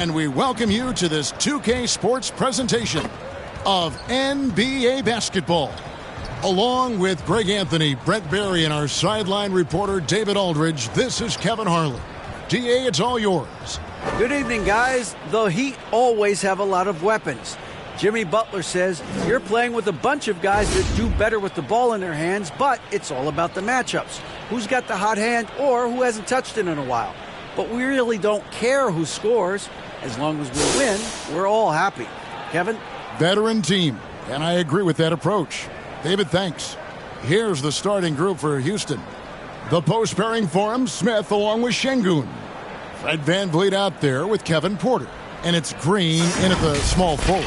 And we welcome you to this 2K Sports presentation of NBA basketball. Along with Greg Anthony, Brett Barry, and our sideline reporter David Aldridge, this is Kevin Harlan. DA, it's all yours. Good evening, guys. The Heat always have a lot of weapons. Jimmy Butler says you're playing with a bunch of guys that do better with the ball in their hands, but it's all about the matchups. Who's got the hot hand or who hasn't touched it in a while. But we really don't care who scores. As long as we win, we're all happy. Kevin? Veteran team, and I agree with that approach. David, thanks. Here's the starting group for Houston. The post pairing for him, Smith along with Şengün. Fred VanVleet out there with Kevin Porter. And it's Green in at the small forward.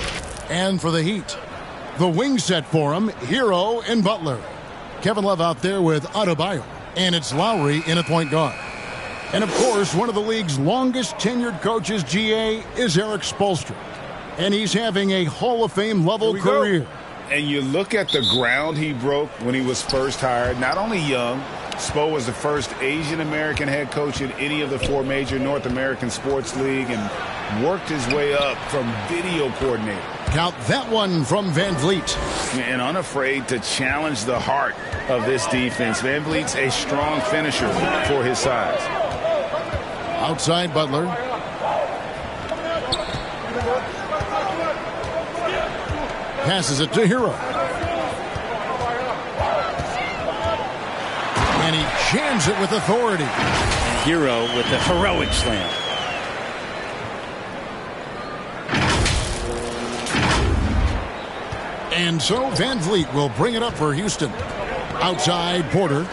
And for the Heat, the wing set for him, Hero and Butler. Kevin Love out there with Adebayo. And it's Lowry in at point guard. And, of course, one of the league's longest-tenured coaches, GA, is Erik Spoelstra. And he's having a Hall of Fame-level career. And you look at the ground he broke when he was first hired. Not only young, Spo was the first Asian-American head coach in any of the four major North American sports league and worked his way up from video coordinator. Count that one from VanVleet. And unafraid to challenge the heart of this defense. VanVleet's a strong finisher for his size. Outside Butler. Passes it to Hero. And he jams it with authority. And Hero with the heroic slam. And so VanVleet will bring it up for Houston. Outside Porter.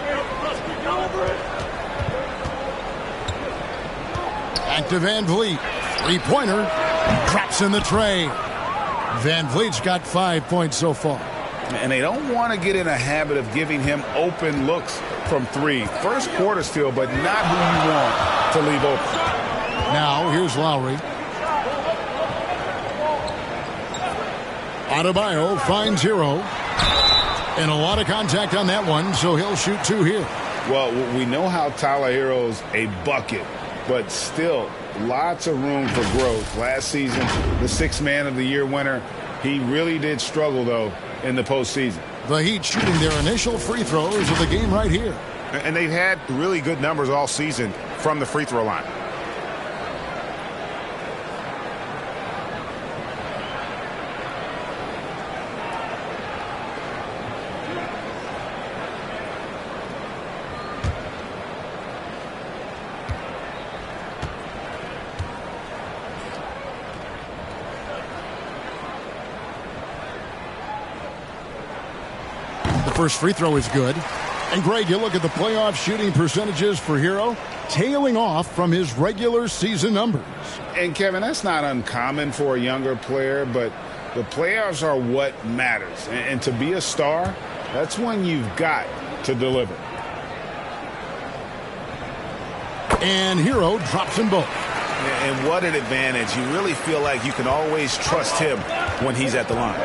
Back to VanVleet. Three-pointer. Drops in the tray. VanVleet's got 5 points so far. And they don't want to get in a habit of giving him open looks from three. First quarter still, but not who you want to leave open. Now, here's Lowry. Adebayo finds Hero. And a lot of contact on that one, so he'll shoot two here. Well, we know how Tyler Hero's a bucket, but still lots of room for growth. Last season, the Sixth Man of the Year winner, he really did struggle, though, in the postseason. The Heat shooting their initial free throws of the game right here. And they've had really good numbers all season from the free throw line. First free throw is good. And Greg, you look at the playoff shooting percentages for Hero, tailing off from his regular season numbers. And Kevin, that's not uncommon for a younger player, but the playoffs are what matters. And to be a star, that's when you've got to deliver. And Hero drops them both. And what an advantage. You really feel like you can always trust him when he's at the line.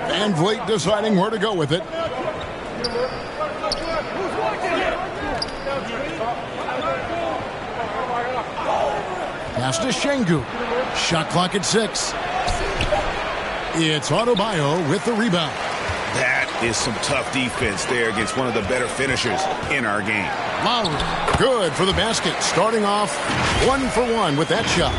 VanVleet deciding where to go with it. Pass to Şengün. Shot clock at 6. It's Adebayo with the rebound. That is some tough defense there against one of the better finishers in our game. Lowry, good for the basket. Starting off 1-for-1 with that shot.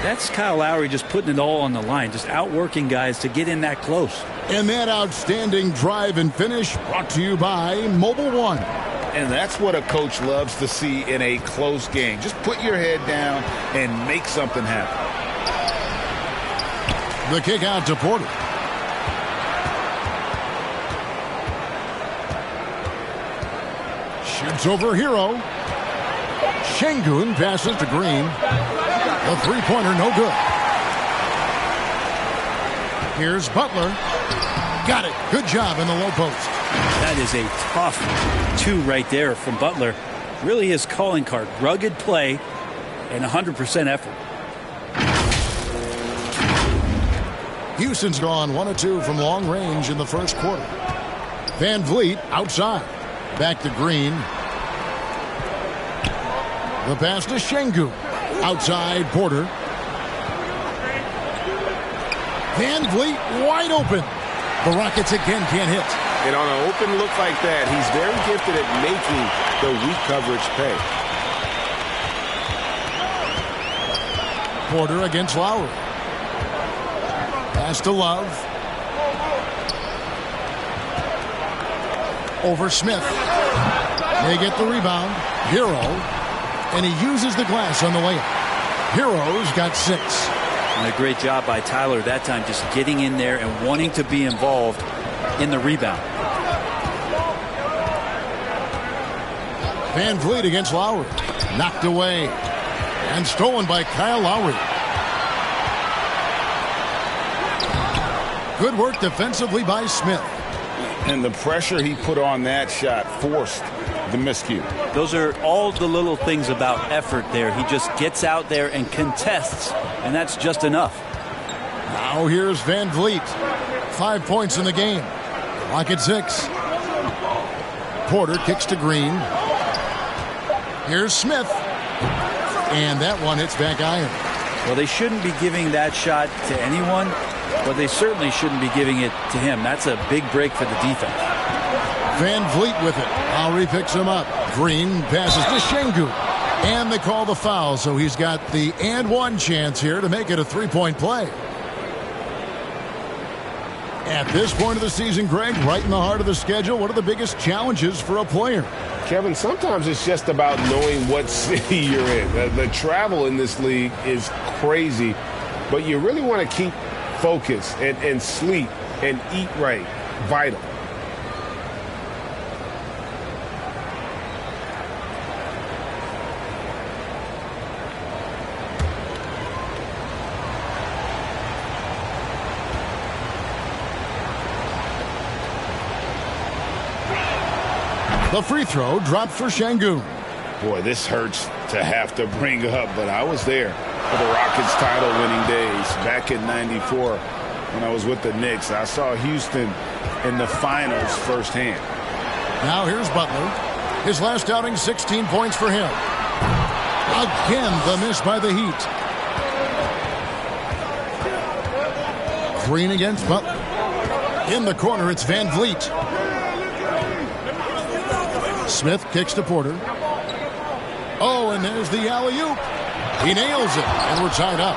That's Kyle Lowry just putting it all on the line, just outworking guys to get in that close. And that outstanding drive and finish brought to you by Mobile One. And that's what a coach loves to see in a close game. Just put your head down and make something happen. The kick out to Porter. Shoots over Hero. Şengün passes to Green. The three-pointer, no good. Here's Butler. Got it. Good job in the low post. That is a tough two right there from Butler. Really his calling card. Rugged play and 100% effort. Houston's gone 1 of 2 from long range in the first quarter. VanVleet outside. Back to Green. The pass to Şengün. Outside Porter. Van Vliet wide open. The Rockets again can't hit. And on an open look like that, he's very gifted at making the weak coverage pay. Porter against Lowry. Pass to Love. Over Smith. They get the rebound. Hero. And he uses the glass on the layup. Hero's got 6. And a great job by Tyler that time, just getting in there and wanting to be involved in the rebound. Van Vliet against Lowry. Knocked away. And stolen by Kyle Lowry. Good work defensively by Smith. And the pressure he put on that shot forced the miscue. Those are all the little things about effort there. He just gets out there and contests, and that's just enough. Now here's Van Vliet. 5 points in the game. Clock at 6. Porter kicks to Green. Here's Smith. And that one hits back iron. Well, they shouldn't be giving that shot to anyone, but they certainly shouldn't be giving it to him. That's a big break for the defense. Van Vliet with it. Lowry picks him up. Green passes to Şengün. And they call the foul, so he's got the and one chance here to make it a 3-point play. At this point of the season, Greg, right in the heart of the schedule, what are the biggest challenges for a player? Kevin, sometimes it's just about knowing what city you're in. The travel in this league is crazy, but you really want to keep focus and sleep and eat right. Vital. The free throw dropped for Şengün. Boy, this hurts to have to bring up, but I was there for the Rockets title-winning days back in '94 when I was with the Knicks. I saw Houston in the finals firsthand. Now here's Butler. His last outing, 16 points for him. Again, the miss by the Heat. Green against Butler. In the corner, it's Van Vliet. Smith kicks to Porter. Oh, and there's the alley-oop. He nails it, and we're tied up.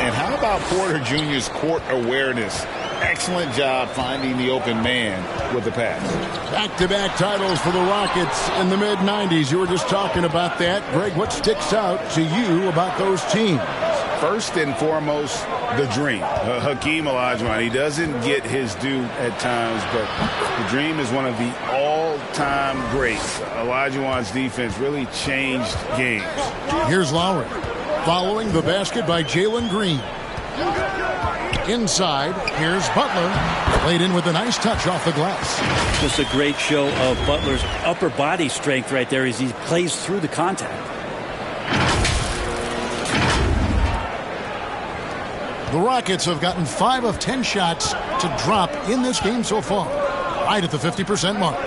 And how about Porter Jr.'s court awareness? Excellent job finding the open man with the pass. Back-to-back titles for the Rockets in the mid-'90s. You were just talking about that. Greg, what sticks out to you about those teams? First and foremost, the dream. Hakeem Olajuwon, he doesn't get his due at times, but the dream is one of the all-time greats. Olajuwon's defense really changed games. Here's Lowry. Following the basket by Jalen Green. Inside, here's Butler. Laid in with a nice touch off the glass. Just a great show of Butler's upper body strength right there as he plays through the contact. The Rockets have gotten 5 of 10 shots to drop in this game so far. Right at the 50% mark.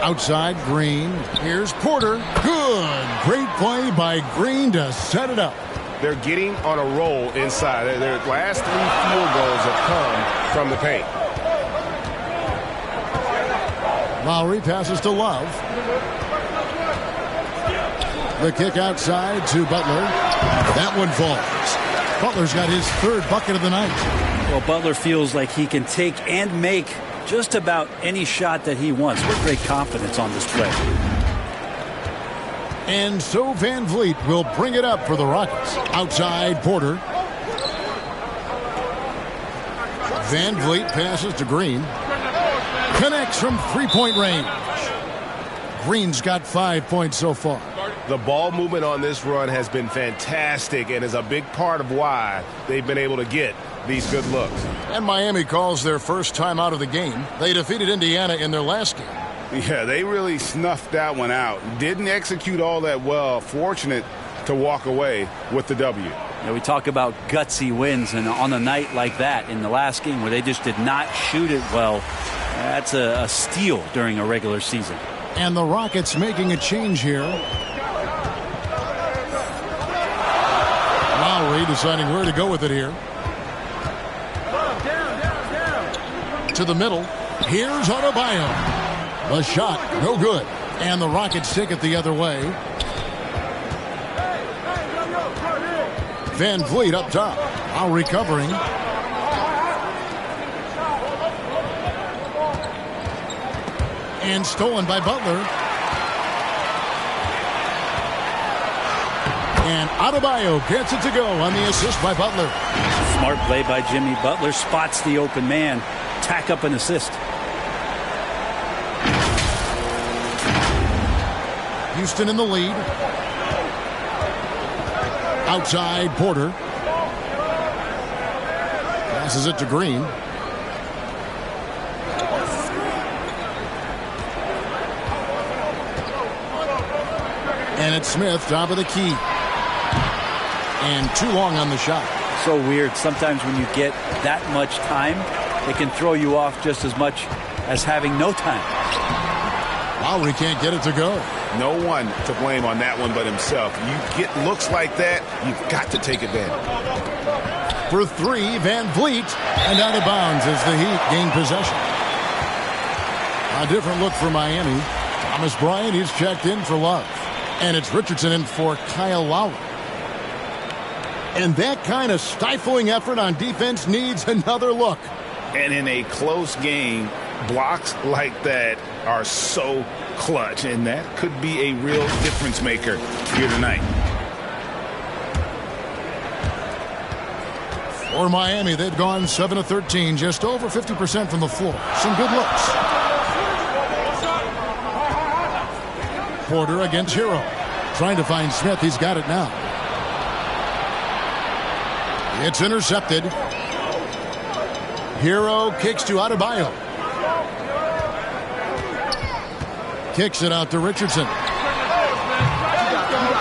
Outside, Green. Here's Porter. Good. Great play by Green to set it up. They're getting on a roll inside. Their last 3 field goals have come from the paint. Lowry passes to Love. The kick outside to Butler. That one falls. Butler's got his 3rd bucket of the night. Well, Butler feels like he can take and make just about any shot that he wants. With great confidence on this play. And so Van Vliet will bring it up for the Rockets. Outside, Porter. Van Vliet passes to Green. Connects from 3-point range. Green's got 5 points so far. The ball movement on this run has been fantastic and is a big part of why they've been able to get these good looks. And Miami calls their first time out of the game. They defeated Indiana in their last game. Yeah, they really snuffed that one out. Didn't execute all that well. Fortunate to walk away with the W. You know, we talk about gutsy wins, and on a night like that in the last game where they just did not shoot it well, that's a steal during a regular season. And the Rockets making a change here. Lowry deciding where to go with it here. To the middle. Here's Adebayo. The shot, no good. And the Rockets take it the other way. Van Vliet up top. Now recovering. And stolen by Butler. And Adebayo gets it to go on the assist by Butler. Smart play by Jimmy Butler. Spots the open man. Tack up an assist. Houston in the lead. Outside, Porter. Passes it to Green. And it's Smith, top of the key. And too long on the shot. So weird. Sometimes when you get that much time, it can throw you off just as much as having no time. Lowry can't get it to go. No one to blame on that one but himself. You get looks like that, you've got to take advantage. For three, Van Vliet, and out of bounds as the Heat gain possession. A different look for Miami. Thomas Bryant, he's checked in for Love. And it's Richardson in for Kyle Lowry. And that kind of stifling effort on defense needs another look. And in a close game, blocks like that are so clutch, and that could be a real difference maker here tonight. For Miami, they've gone 7 of 13, just over 50% from the floor. Some good looks. Porter against Hero. Trying to find Smith. He's got it now. It's intercepted. Hero kicks to Adebayo. Kicks it out to Richardson.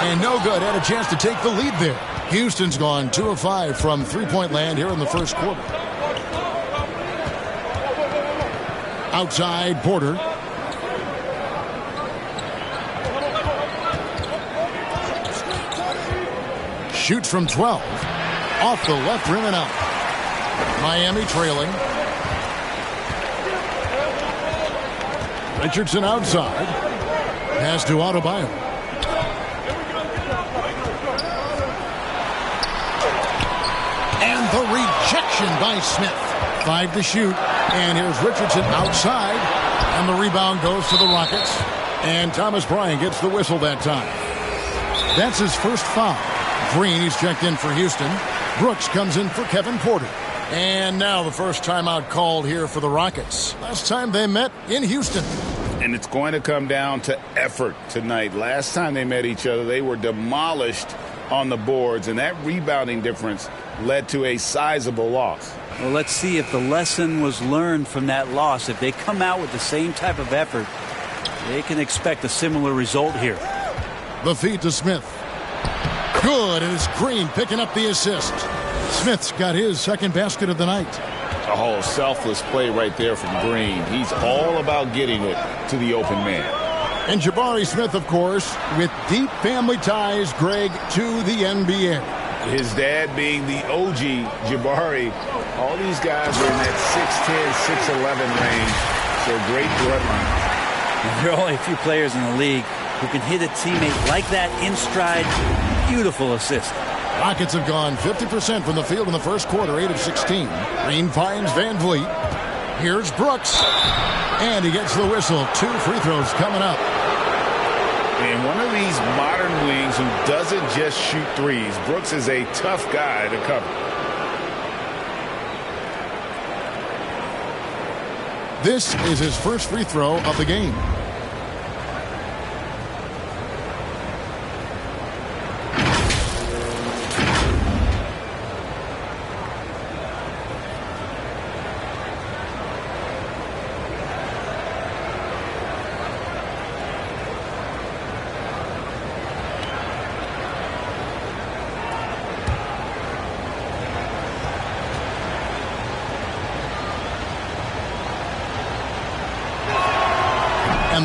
And no good. Had a chance to take the lead there. Houston's gone 2 of 5 from three-point land here in the first quarter. Outside, Porter. Shoots from 12. Off the left rim and out. Miami trailing. Richardson outside. Pass to Adebayo. And the rejection by Smith. 5 to shoot. And here's Richardson outside. And the rebound goes to the Rockets. And Thomas Bryant gets the whistle that time. That's his first foul. Green, he's checked in for Houston. Brooks comes in for Kevin Porter. And now the first timeout called here for the Rockets. Last time they met in Houston. And it's going to come down to effort tonight. Last time they met each other, they were demolished on the boards, and that rebounding difference led to a sizable loss. Well, let's see if the lesson was learned from that loss. If they come out with the same type of effort, they can expect a similar result here. The feed to Smith. Good, and it's Green picking up the assist. Smith's got his second basket of the night. Oh, selfless play right there from Green. He's all about getting it to the open man. And Jabari Smith, of course, with deep family ties, Greg, to the NBA. His dad being the OG Jabari. All these guys are in that 6'10", 6'11" range. So great bloodline. There are only a few players in the league who can hit a teammate like that in stride. Beautiful assist. Rockets have gone 50% from the field in the first quarter, 8 of 16. Green finds Van Vliet. Here's Brooks. And he gets the whistle. 2 free throws coming up. And one of these modern wings who doesn't just shoot threes. Brooks is a tough guy to cover. This is his first free throw of the game.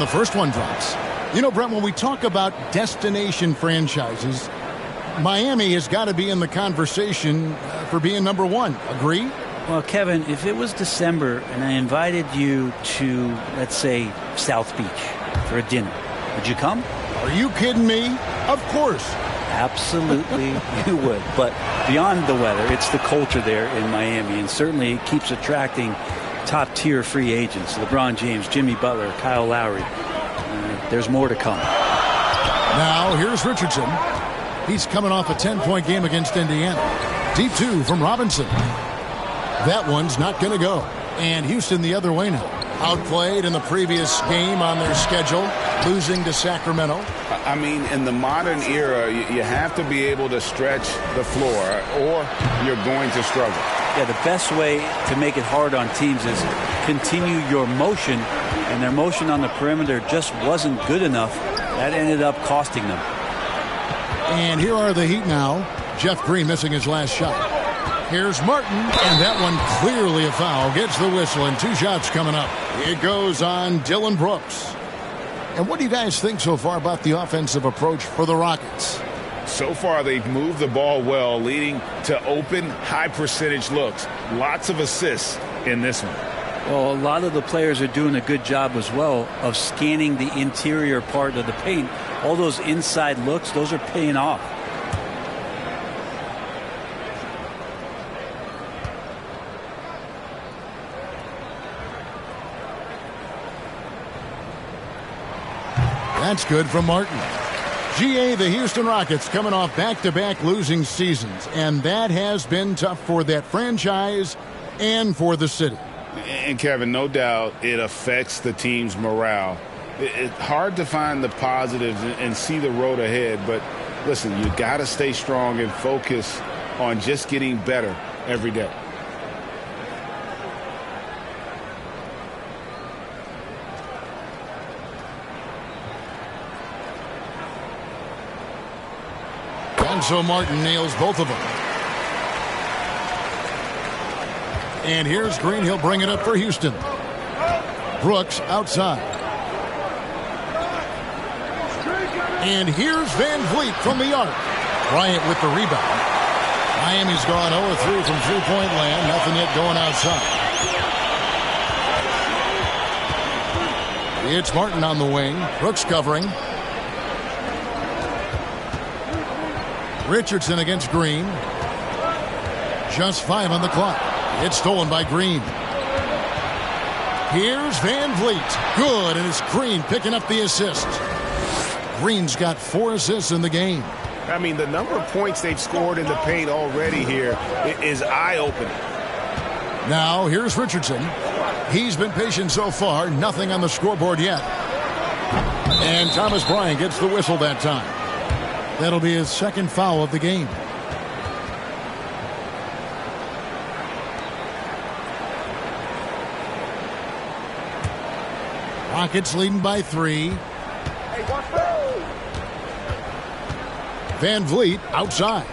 the first one drops. You know, Brent, when we talk about destination franchises, Miami has got to be in the conversation for being number one. Agree? Well, Kevin, if it was December and I invited you to, let's say, South Beach for a dinner, would you come? Are you kidding me? Of course. Absolutely, you would. But beyond the weather, it's the culture there in Miami, and certainly it keeps attracting top-tier free agents. LeBron James, Jimmy Butler, Kyle Lowry. There's more to come. Now, here's Richardson. He's coming off a 10-point game against Indiana. Deep two from Robinson. That one's not going to go. And Houston the other way now. Outplayed in the previous game on their schedule, losing to Sacramento. I mean, in the modern era, you have to be able to stretch the floor or you're going to struggle. Yeah, the best way to make it hard on teams is continue your motion, and their motion on the perimeter just wasn't good enough. That ended up costing them. And here are the Heat now. Jeff Green missing his last shot. Here's Martin, and that one clearly a foul. Gets the whistle, and 2 shots coming up. It goes on Dylan Brooks. And what do you guys think so far about the offensive approach for the Rockets? So far, they've moved the ball well, leading to open, high-percentage looks. Lots of assists in this one. Well, a lot of the players are doing a good job as well of scanning the interior part of the paint. All those inside looks, those are paying off. That's good from Martin. GA, the Houston Rockets coming off back-to-back losing seasons, and that has been tough for that franchise and for the city. And, Kevin, no doubt it affects the team's morale. It's hard to find the positives and see the road ahead, but listen, you got to stay strong and focus on just getting better every day. And so Martin nails both of them. And here's Green. He'll bring it up for Houston. Brooks outside. And here's Van Vliet from the arc. Bryant with the rebound. Miami's gone 0-3 from three-point land. Nothing yet going outside. It's Martin on the wing. Brooks covering. Richardson against Green. Just 5 on the clock. It's stolen by Green. Here's Van Vliet. Good, and it's Green picking up the assist. Green's got 4 assists in the game. I mean, the number of points they've scored in the paint already here is eye-opening. Now, here's Richardson. He's been patient so far. Nothing on the scoreboard yet. And Thomas Bryant gets the whistle that time. That'll be his second foul of the game. Rockets leading by 3. Van Vliet outside.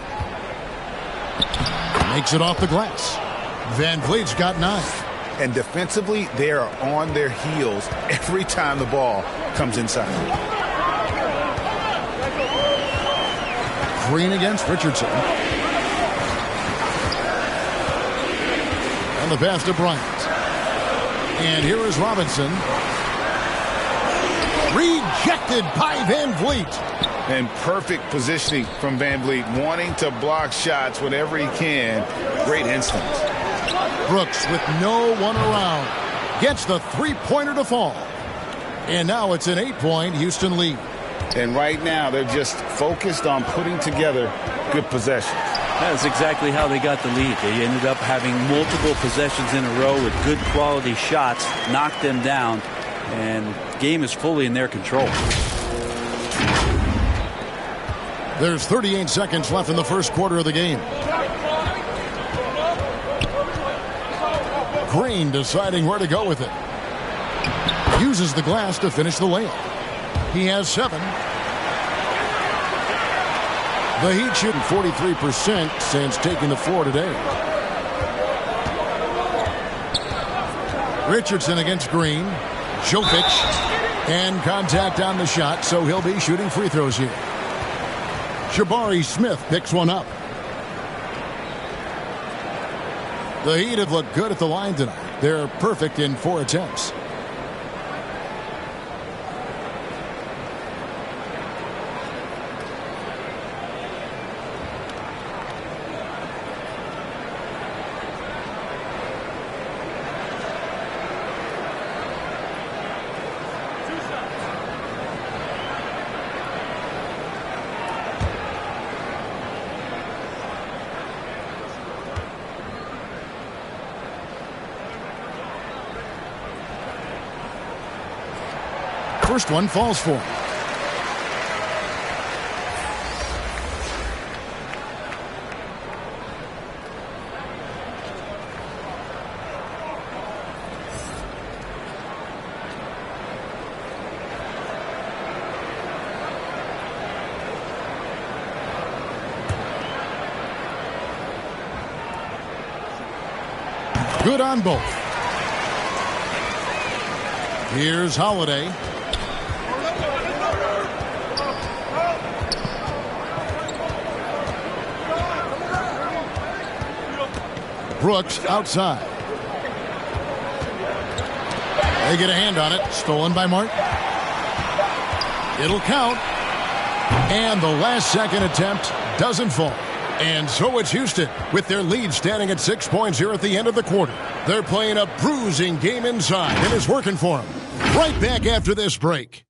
Makes it off the glass. Van Vliet's got 9. And defensively, they are on their heels every time the ball comes inside. Green against Richardson. And the pass to Bryant. And here is Robinson. Rejected by Van Vliet. And perfect positioning from Van Vliet, wanting to block shots whenever he can. Great instinct. Brooks with no one around gets the three-pointer to fall. And now it's an 8-point Houston lead. And right now they're just focused on putting together good possessions. That's exactly how they got the lead. They ended up having multiple possessions in a row with good quality shots, knocked them down, and the game is fully in their control. There's 38 seconds left in the first quarter of the game. Green deciding where to go with it. Uses the glass to finish the layup. He has 7. The Heat shooting 43% since taking the floor today. Richardson against Green. Jokic. And contact on the shot, so he'll be shooting free throws here. Jabari Smith picks one up. The Heat have looked good at the line tonight. They're perfect in 4 attempts. First one falls for him. Good on both. Here's Holiday. Brooks outside. They get a hand on it. Stolen by Martin. It'll count. And the last second attempt doesn't fall. And so it's Houston with their lead standing at 6 points here at the end of the quarter. They're playing a bruising game inside, and it's working for them. Right back after this break.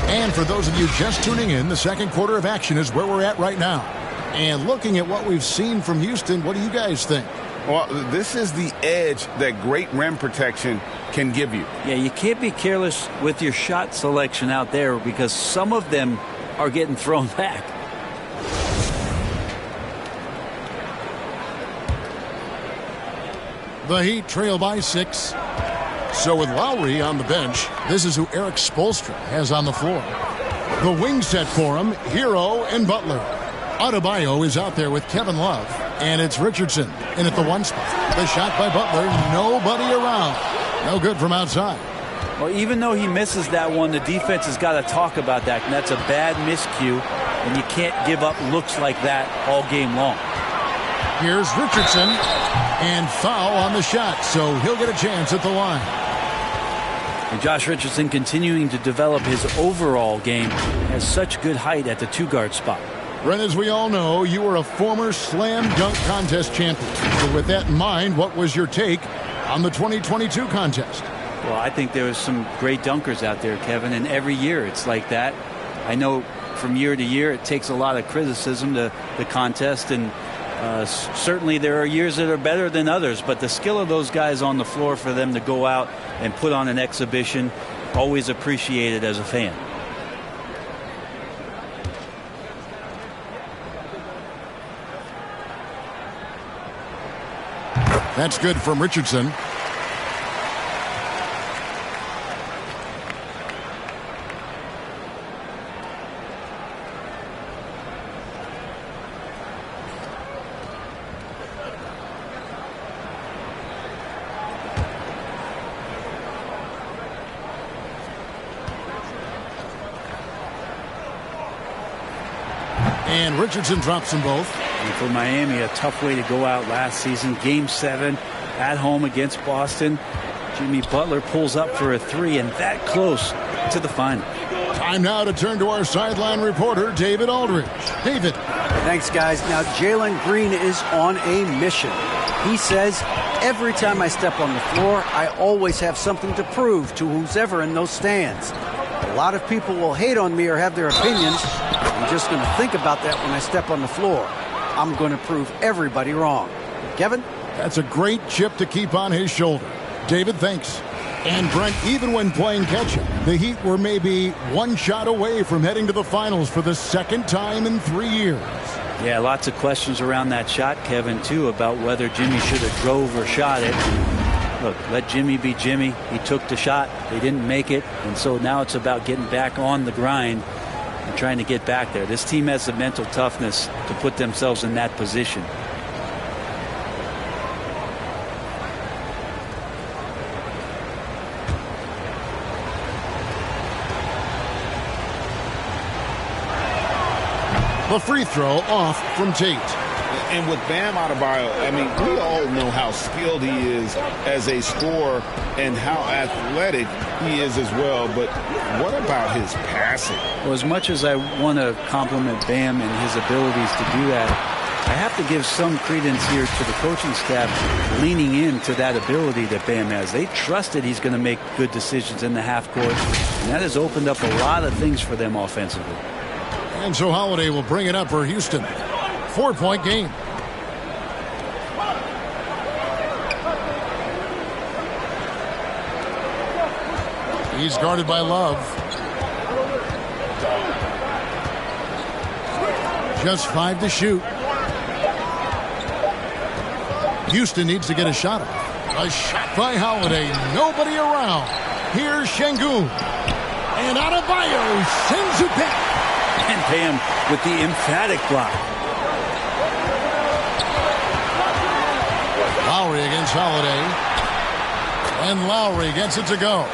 And for those of you just tuning in, the second quarter of action is where we're at right now. And looking at what we've seen from Houston, what do you guys think? Well, this is the edge that great rim protection can give you. Yeah, you can't be careless with your shot selection out there because some of them are getting thrown back. The Heat trail by 6. So with Lowry on the bench, this is who Eric Spoelstra has on the floor. The wing set for him, Hero and Butler. Adebayo is out there with Kevin Love, and it's Richardson in at the 1 spot. The shot by Butler, nobody around. No good from outside. Well, even though he misses that one, the defense has got to talk about that, and that's a bad miscue, and you can't give up looks like that all game long. Here's Richardson, and foul on the shot, so he'll get a chance at the line. And Josh Richardson continuing to develop his overall game, has such good height at the 2-guard spot. Brent, as we all know, you were a former slam dunk contest champion. So with that in mind, what was your take on the 2022 contest? Well, I think there was some great dunkers out there, Kevin, and every year it's like that. I know from year to year it takes a lot of criticism to the contest, and certainly there are years that are better than others, but the skill of those guys on the floor for them to go out and put on an exhibition, always appreciated as a fan. That's good from Richardson. And Richardson drops them both. And for Miami, a tough way to go out last season. Game 7 at home against Boston. Jimmy Butler pulls up for a 3 and that close to the final. Time now to turn to our sideline reporter, David Aldridge. David. Thanks, guys. Now, Jalen Green is on a mission. He says, every time I step on the floor, I always have something to prove to who's ever in those stands. A lot of people will hate on me or have their opinions. I'm just going to think about that when I step on the floor. I'm going to prove everybody wrong. Kevin? That's a great chip to keep on his shoulder. David, thanks. And Brent, even when playing catch-up, the Heat were maybe one shot away from heading to the finals for the second time in 3 years. Yeah, lots of questions around that shot, Kevin, too, about whether Jimmy should have drove or shot it. Look, let Jimmy be Jimmy. He took the shot. They didn't make it. And so now it's about getting back on the grind and trying to get back there. This team has the mental toughness to put themselves in that position. The free throw off from Tate. And with Bam Adebayo, I mean, we all know how skilled he is as a scorer and how athletic he is as well. But what about his passing? Well, as much as I want to compliment Bam and his abilities to do that, I have to give some credence here to the coaching staff leaning into that ability that Bam has. They trusted he's going to make good decisions in the half court, and that has opened up a lot of things for them offensively. And so Holiday will bring it up for Houston. 4-point game. He's guarded by Love. Just 5 to shoot. Houston needs to get a shot off. A shot by Holiday. Nobody around. Here's Şengün. And Adebayo sends it back. And Bam with the emphatic block. Lowry against Holiday. And Lowry gets it to go.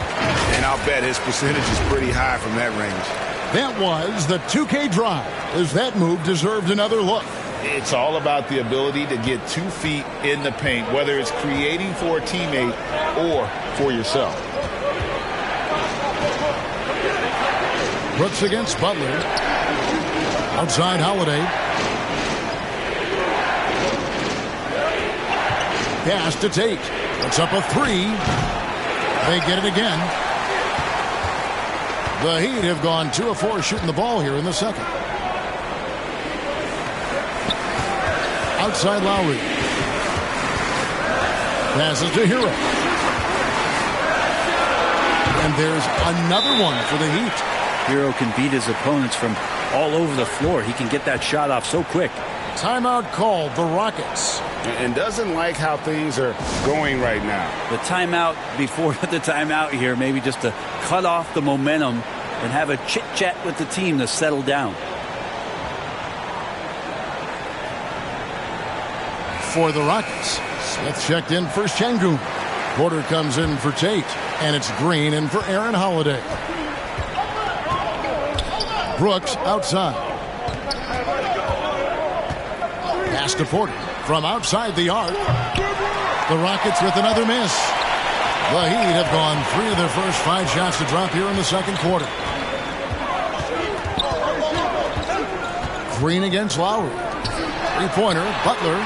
And I'll bet his percentage is pretty high from that range. That was the 2K drive, as that move deserved another look. It's all about the ability to get 2 feet in the paint, whether it's creating for a teammate or for yourself. Brooks against Butler. Outside Holiday. Pass to Tate. Puts up a 3. They get it again. The Heat have gone 2 of 4 shooting the ball here in the second. Outside Lowry. Passes to Hero. And there's another one for the Heat. Hero can beat his opponents from all over the floor. He can get that shot off so quick. Timeout called, the Rockets. And doesn't like how things are going right now. The timeout before the timeout here, maybe just to cut off the momentum and have a chit-chat with the team to settle down. For the Rockets, Smith checked in for Şengün. Porter comes in for Tate. And it's Green in for Aaron Holiday. Brooks outside. Pass to Porter from outside the arc. The Rockets with another miss. The Heat have gone 3 of their first 5 shots to drop here in the second quarter. Green against Lowry. 3-pointer, Butler.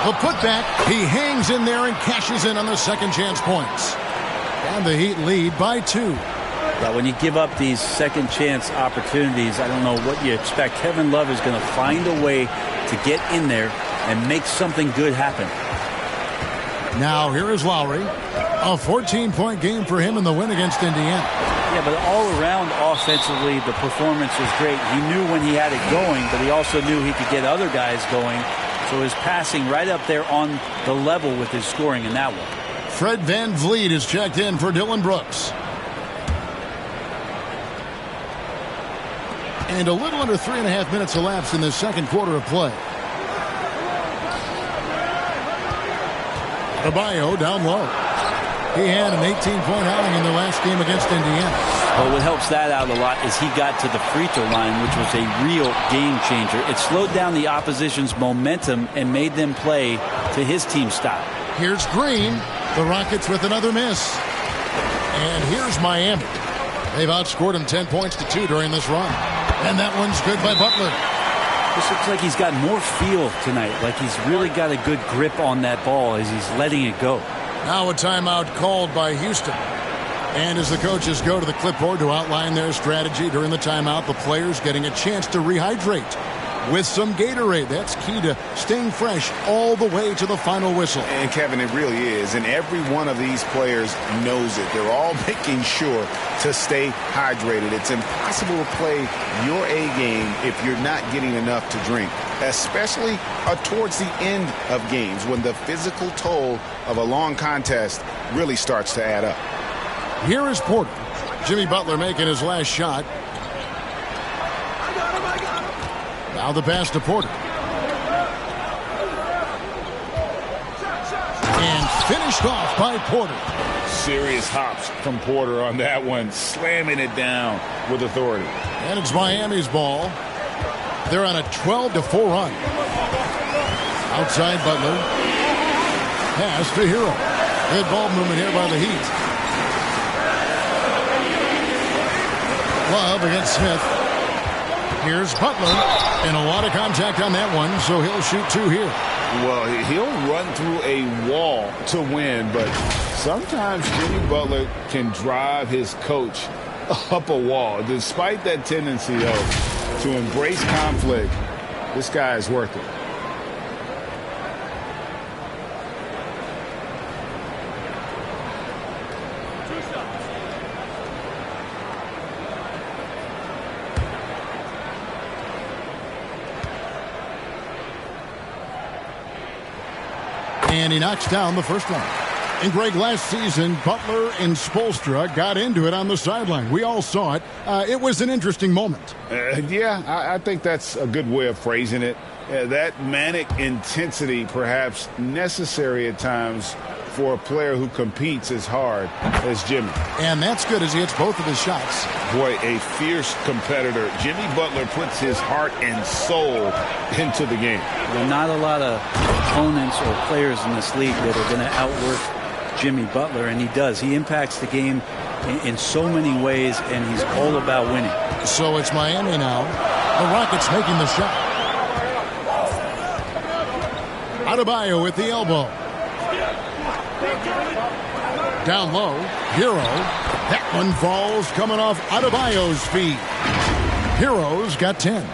The putback, he hangs in there and cashes in on the second chance points. And the Heat lead by 2. Yeah, when you give up these second chance opportunities, I don't know what you expect. Kevin Love is going to find a way to get in there and make something good happen. Now here is Lowry. A 14-point game for him in the win against Indiana. Yeah, but all around offensively, the performance was great. He knew when he had it going, but he also knew he could get other guys going. So his passing right up there on the level with his scoring in that one. Fred VanVleet is checked in for Dillon Brooks. And a little under 3.5 minutes elapsed in the second quarter of play. Adebayo down low. He had an 18-point outing in the last game against Indiana. Well, what helps that out a lot is he got to the free throw line, which was a real game changer. It slowed down the opposition's momentum and made them play to his team style. Here's Green. The Rockets with another miss. And here's Miami. They've outscored him 10 points to 2 during this run. And that one's good by Butler. This looks like he's got more feel tonight, like he's really got a good grip on that ball as he's letting it go. Now a timeout called by Houston. And as the coaches go to the clipboard to outline their strategy during the timeout, the players getting a chance to rehydrate. with some Gatorade. That's key to staying fresh all the way to the final whistle. And Kevin, it really is. And every one of these players knows it. They're all making sure to stay hydrated. It's impossible to play your A game if you're not getting enough to drink, especially towards the end of games when the physical toll of a long contest really starts to add up. Here is Porter. Jimmy Butler making his last shot. Now the pass to Porter. And finished off by Porter. Serious hops from Porter on that one, slamming it down with authority. And it's Miami's ball. They're on a 12-4 run. Outside Butler. Pass to Hero. Good ball movement here by the Heat. Love against Smith. Here's Butler. And a lot of contact on that one, so he'll shoot two here. Well, he'll run through a wall to win, but sometimes Jimmy Butler can drive his coach up a wall. Despite that tendency, though, to embrace conflict, this guy is worth it. And he knocks down the first one. And Greg, last season, Butler and Spoelstra got into it on the sideline. We all saw it. It was an interesting moment. Yeah, I think that's a good way of phrasing it. That manic intensity perhaps necessary at times for a player who competes as hard as Jimmy. And that's good as he hits both of his shots. Boy, a fierce competitor. Jimmy Butler puts his heart and soul into the game. There are not a lot of opponents or players in this league that are going to outwork Jimmy Butler, and he does. He impacts the game in so many ways, and he's all about winning. So it's Miami now. The Rockets making the shot. Adebayo with the elbow. Down low, Hero. That one falls coming off Adebayo's feet. Hero's got 10.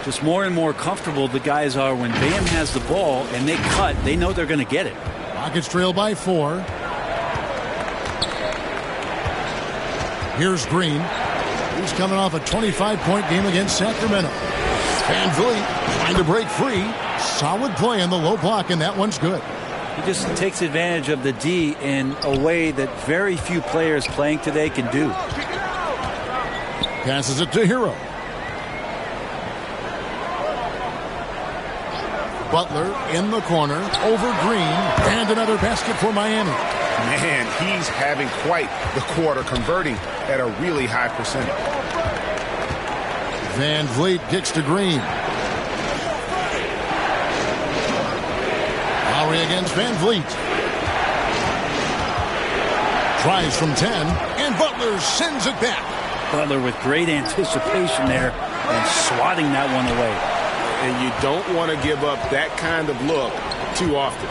Just more and more comfortable the guys are when Bam has the ball and they cut. They know they're going to get it. Rockets trail by 4. Here's Green. He's coming off a 25-point game against Sacramento. Van Vliet trying to break free. Solid play in the low block, and that one's good. He just takes advantage of the D in a way that very few players playing today can do. Passes it to Hero. Butler in the corner, over Green, and another basket for Miami. Man, he's having quite the quarter, converting at a really high percentage. Van Vliet kicks to Green. Lowry against Van Vliet. Tries from 10, and Butler sends it back. Butler with great anticipation there and swatting that one away. And you don't want to give up that kind of look too often.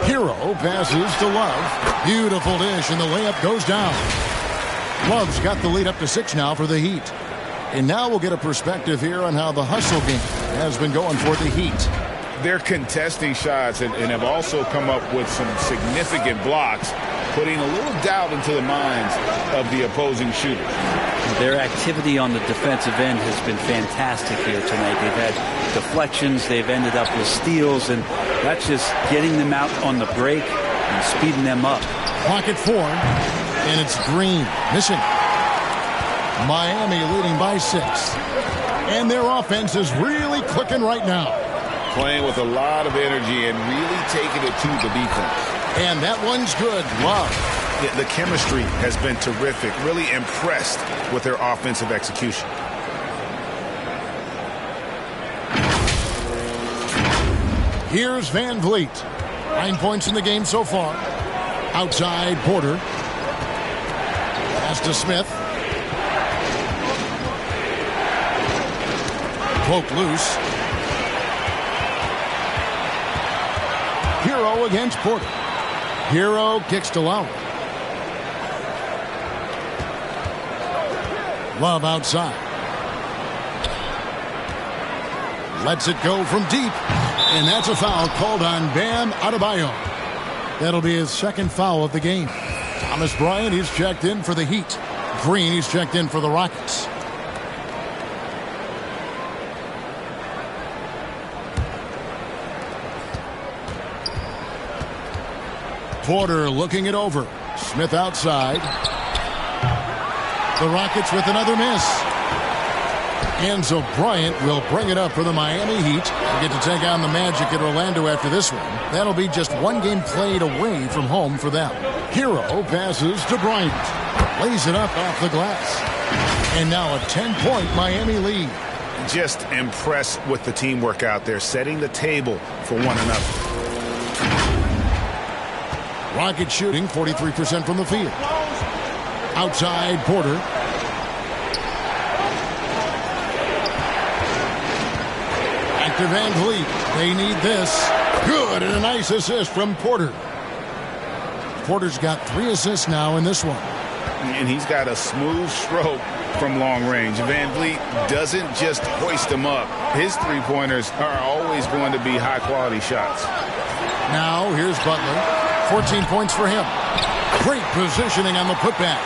Hero passes to Love. Beautiful dish, and the layup goes down. Love's got the lead up to 6 now for the Heat. And now we'll get a perspective here on how the hustle game has been going for the Heat. They're contesting shots and have also come up with some significant blocks, putting a little doubt into the minds of the opposing shooters. Their activity on the defensive end has been fantastic here tonight. They've had deflections, they've ended up with steals, and that's just getting them out on the break and speeding them up. Pocket 4, and it's Green missing. Miami leading by 6. And their offense is really clicking right now. Playing with a lot of energy and really taking it to the defense. And that one's good. Love. The chemistry has been terrific. Really impressed with their offensive execution. Here's Van Vliet. 9 points in the game so far. Outside Porter. Pass to Smith. Poke loose. Hero against Porter. Hero kicks to Lowry. Love outside. Lets it go from deep. And that's a foul called on Bam Adebayo. That'll be his second foul of the game. Thomas Bryant, he's checked in for the Heat. Green, he's checked in for the Rockets. Porter looking it over. Smith outside. The Rockets with another miss. And so Bryant will bring it up for the Miami Heat. They get to take on the Magic at Orlando after this one. That'll be just one game played away from home for them. Hero passes to Bryant. Lays it up off the glass. And now a 10-point Miami lead. Just impressed with the teamwork out there, setting the table for one another. Rockets shooting 43% from the field. Outside Porter. Back to Van Vliet. They need this. Good, and a nice assist from Porter. Porter's got 3 assists now in this one. And he's got a smooth stroke from long range. Van Vliet doesn't just hoist them up. His three-pointers are always going to be high-quality shots. Now here's Butler. 14 points for him. Great positioning on the putback.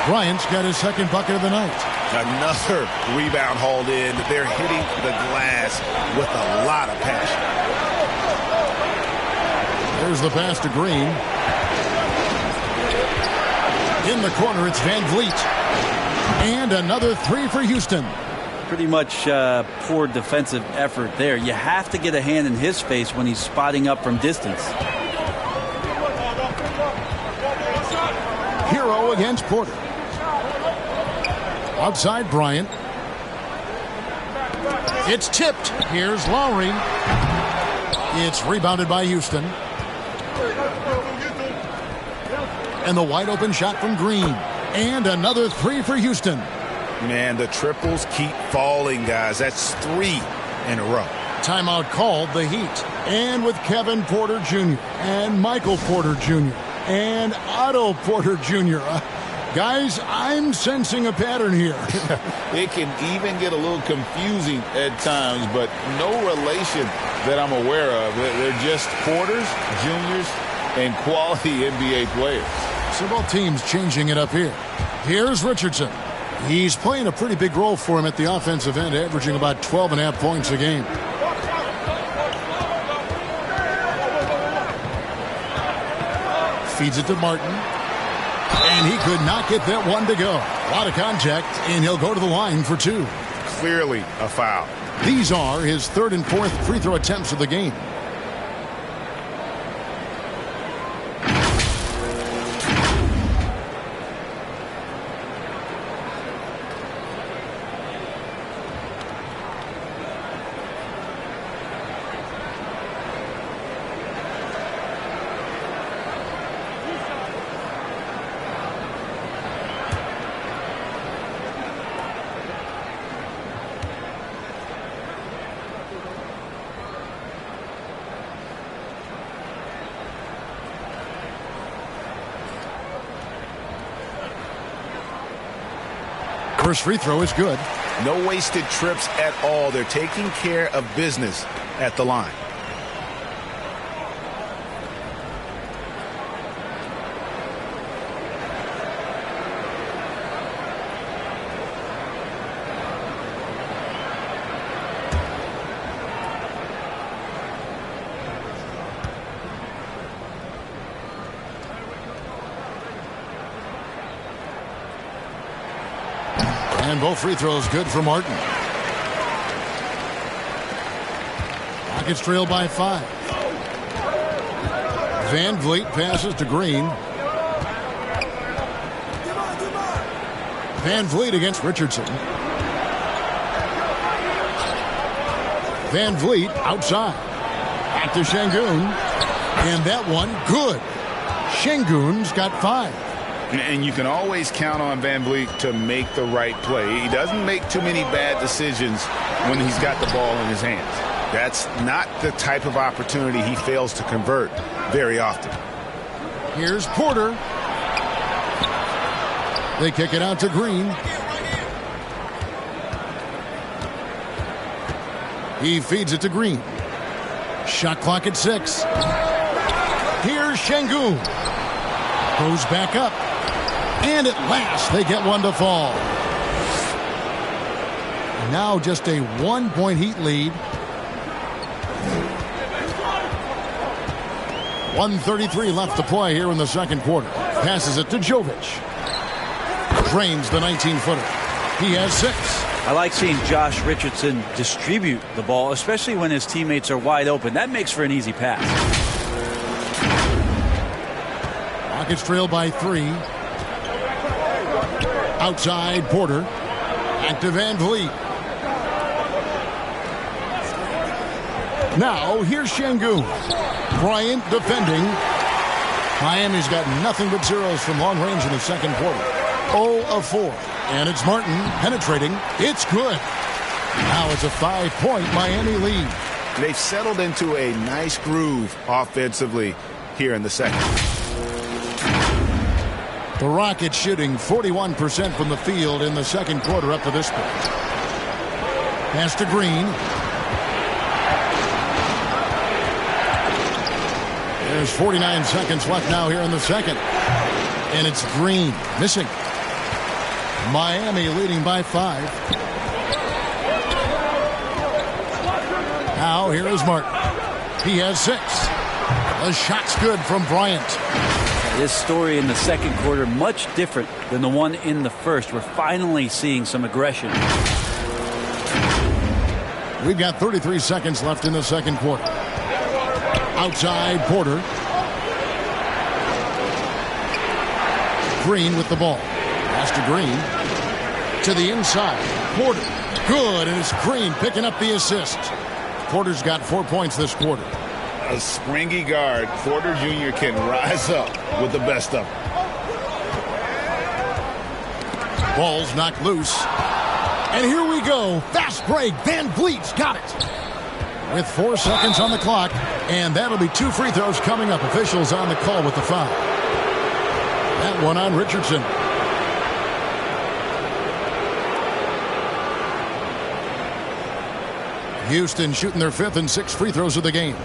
Bryant's got his second bucket of the night. Another rebound hauled in. They're hitting the glass with a lot of passion. There's the pass to Green. In the corner, it's Van Vliet. And another 3 for Houston. Pretty much poor defensive effort there. You have to get a hand in his face when he's spotting up from distance. Hero against Porter. Outside Bryant. It's tipped. Here's Lowry. It's rebounded by Houston. And the wide open shot from Green. And another 3 for Houston. Man, the triples keep falling, guys. That's 3 in a row. Timeout called, the Heat. And with Kevin Porter Jr. and Michael Porter Jr. and Otto Porter Jr. Guys, I'm sensing a pattern here. It can even get a little confusing at times, but no relation that I'm aware of. They're just Porters, Juniors, and quality NBA players. So both teams changing it up here. Here's Richardson. He's playing a pretty big role for him at the offensive end, averaging about 12.5 points a game. Feeds it to Martin. And he could not get that one to go. A lot of contact, and he'll go to the line for 2. Clearly a foul. These are his 3rd and 4th free throw attempts of the game. First free throw is good. No wasted trips at all. They're taking care of business at the line. And both free throws good for Martin. Rockets trail by 5. Van Vliet passes to Green. Van Vliet against Richardson. Van Vliet outside. Back to Şengün. And that one good. Şengün's got 5. And you can always count on Van Vliet to make the right play. He doesn't make too many bad decisions when he's got the ball in his hands. That's not the type of opportunity he fails to convert very often. Here's Porter. They kick it out to Green. He feeds it to Green. Shot clock at 6. Here's Şengün. Goes back up. And at last, they get one to fall. Now just a 1-point Heat lead. 1:33 left to play here in the second quarter. Passes it to Jovic. Drains the 19-footer. He has 6. I like seeing Josh Richardson distribute the ball, especially when his teammates are wide open. That makes for an easy pass. Rockets trail by 3. Outside Porter. Back to Van Vliet. Now here's Şengün. Bryant defending. Miami's got nothing but zeros from long range in the second quarter. 0 of 4. And it's Martin penetrating. It's good. Now it's a 5-point Miami lead. They've settled into a nice groove offensively here in the second. The Rockets shooting 41% from the field in the second quarter up to this point. Pass to Green. There's 49 seconds left now here in the second. And it's Green missing. Miami leading by 5. Now here is Martin. He has 6. The shot's good from Bryant. This story in the second quarter much different than the one in the first. We're finally seeing some aggression. We've got 33 seconds left in the second quarter. Outside Porter. Green with the ball. Pass to Green. To the inside. Porter. Good. And it's Green picking up the assist. Porter's got 4 points this quarter. A springy guard. Porter Jr. can rise up with the best of them. Ball's knocked loose. And here we go. Fast break. Van Vliet's got it. With 4 seconds on the clock. And that'll be 2 free throws coming up. Officials on the call with the foul. That one on Richardson. Houston shooting their 5th and 6th free throws of the game.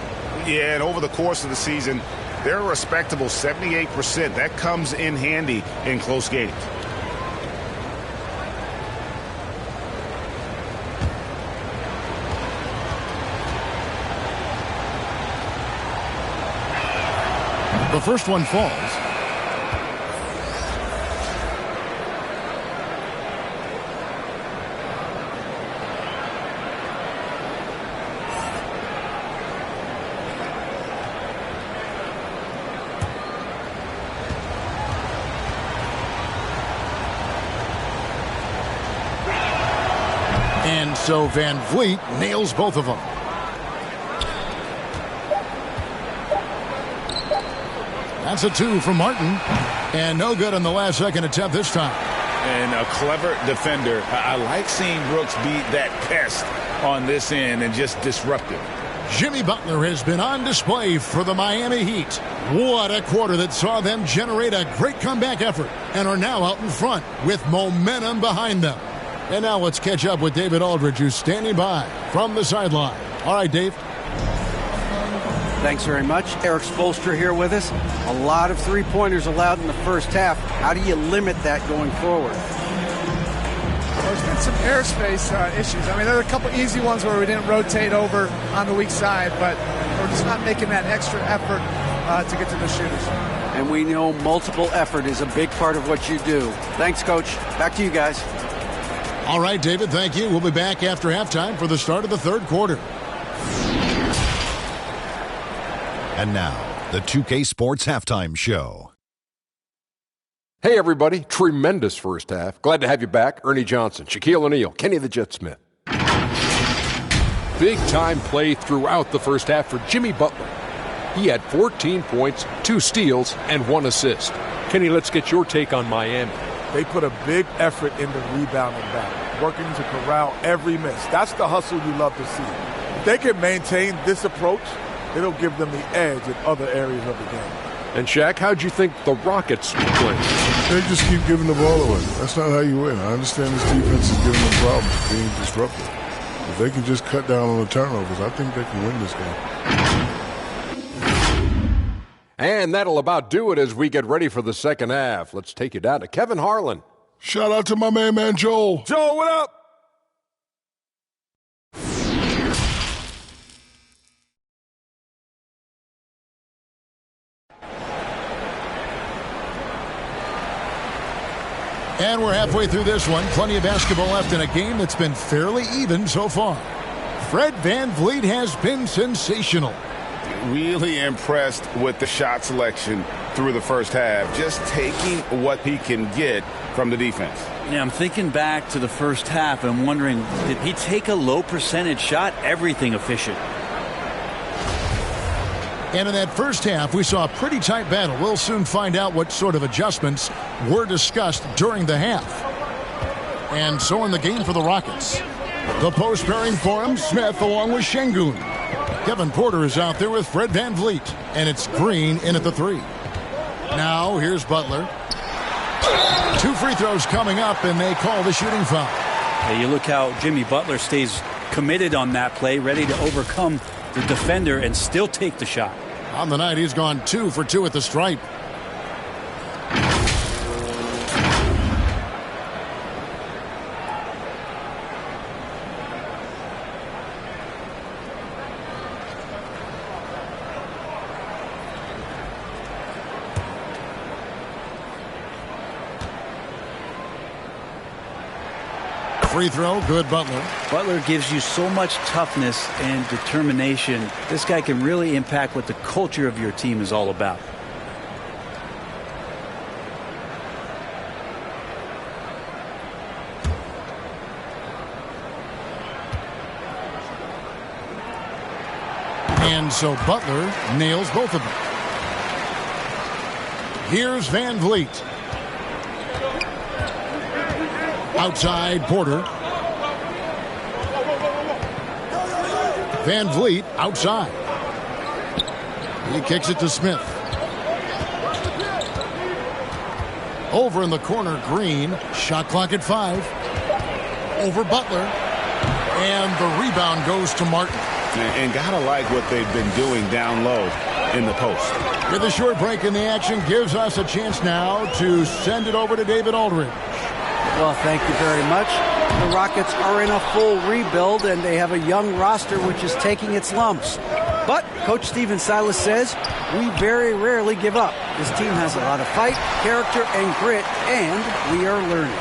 Yeah, and over the course of the season, they're a respectable 78%. That comes in handy in close games. The first one falls. And so Van Vliet nails both of them. That's a 2 from Martin. And no good on the last second attempt this time. And a clever defender. I like seeing Brooks be that pest on this end and just disruptive. Jimmy Butler has been on display for the Miami Heat. What a quarter that saw them generate a great comeback effort and are now out in front with momentum behind them. And now let's catch up with David Aldridge, who's standing by from the sideline. All right, Dave. Thanks very much. Eric Spoelstra here with us. A lot of three-pointers allowed in the first half. How do you limit that going forward? Well, there's been some airspace issues. I mean, there are a couple easy ones where we didn't rotate over on the weak side, but we're just not making that extra effort to get to the shooters. And we know multiple effort is a big part of what you do. Thanks, Coach. Back to you guys. All right, David, thank you. We'll be back after halftime for the start of the third quarter. And now, the 2K Sports Halftime Show. Hey, everybody. Tremendous first half. Glad to have you back. Ernie Johnson, Shaquille O'Neal, Kenny the Jet Smith. Big-time play throughout the first half for Jimmy Butler. He had 14 points, 2 steals, and 1 assist. Kenny, let's get your take on Miami. They put a big effort into rebounding back, working to corral every miss. That's the hustle you love to see. If they can maintain this approach, it'll give them the edge in other areas of the game. And Shaq, how'd you think the Rockets played? They just keep giving the ball away. That's not how you win. I understand this defense is giving them problems, being disruptive. If they can just cut down on the turnovers, I think they can win this game. And that'll about do it as we get ready for the second half. Let's take you down to Kevin Harlan. Shout out to my man Joel. Joel, what up? And we're halfway through this one. Plenty of basketball left in a game that's been fairly even so far. Fred VanVleet has been sensational. Really impressed with the shot selection through the first half. Just taking what he can get from the defense. Yeah, I'm thinking back to the first half and wondering, did he take a low percentage shot? Everything efficient. And in that first half, we saw a pretty tight battle. We'll soon find out what sort of adjustments were discussed during the half. And so in the game for the Rockets, the post pairing for him, Smith along with Şengün. Kevin Porter is out there with Fred VanVleet, and it's Green in at the 3. Now here's Butler. 2 free throws coming up, and they call the shooting foul. Yeah, you look how Jimmy Butler stays committed on that play, ready to overcome the defender and still take the shot. On the night, he's gone 2 for 2 at the stripe. Free throw, good Butler. Butler gives you so much toughness and determination. This guy can really impact what the culture of your team is all about. And so Butler nails both of them. Here's VanVleet. Outside Porter. VanVleet outside. He kicks it to Smith. Over in the corner, Green. Shot clock at 5. Over Butler. And the rebound goes to Martin. And gotta like what they've been doing down low in the post. With a short break in the action, gives us a chance now to send it over to David Aldridge. Well, thank you very much. The Rockets are in a full rebuild, and they have a young roster which is taking its lumps. But Coach Stephen Silas says, we very rarely give up. This team has a lot of fight, character, and grit, and we are learning.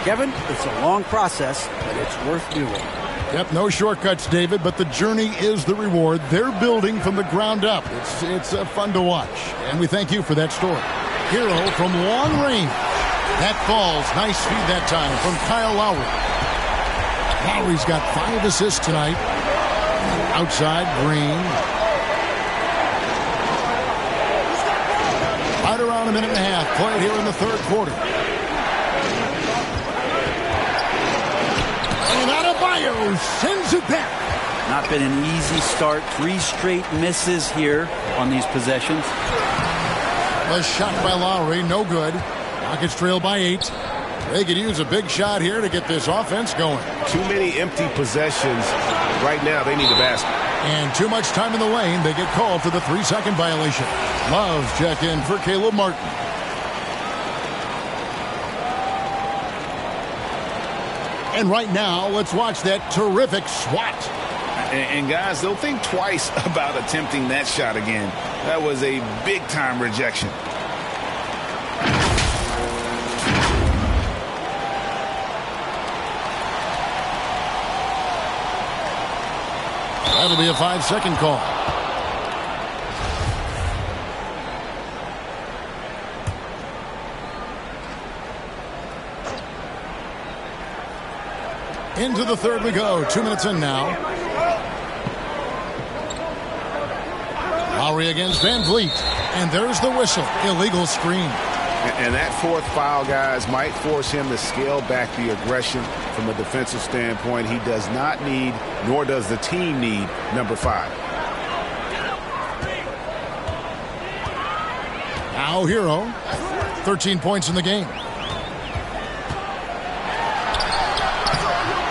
Kevin, it's a long process, but it's worth doing. Yep, no shortcuts, David, but the journey is the reward. They're building from the ground up. It's fun to watch, and we thank you for that story. Hero from long range. That falls. Nice speed that time from Kyle Lowry. Lowry's got 5 assists tonight. Outside, Green. Right around a minute and a half played here in the third quarter. And Adebayo sends it back. Not been an easy start. 3 straight misses here on these possessions. A shot by Lowry, no good. Rockets trail by 8. They could use a big shot here to get this offense going. Too many empty possessions. Right now, they need a basket. And too much time in the lane. They get called for the 3-second violation. Love's check in for Caleb Martin. And right now, let's watch that terrific swat. And guys, they'll think twice about attempting that shot again. That was a big-time rejection. That'll be a 5-second call. Into the third we go. 2 minutes in now. Lowry against VanVleet. And there's the whistle. Illegal screen. And that 4th foul, guys, might force him to scale back the aggression from a defensive standpoint. He does not need, nor does the team need, number 5. Now Hero. 13 points in the game.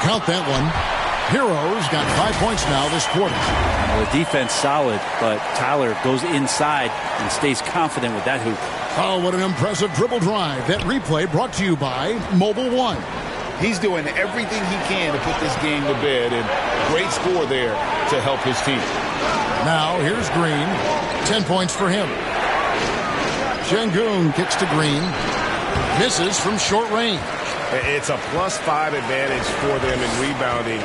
Count that one. Hero's got 5 points now this quarter. Well, the defense solid, but Tyler goes inside and stays confident with that hoop. Oh, what an impressive dribble drive. That replay brought to you by Mobile One. He's doing everything he can to put this game to bed, and great score there to help his team. Now, here's Green. 10 points for him. Şengün kicks to Green. Misses from short range. It's a +5 advantage for them in rebounding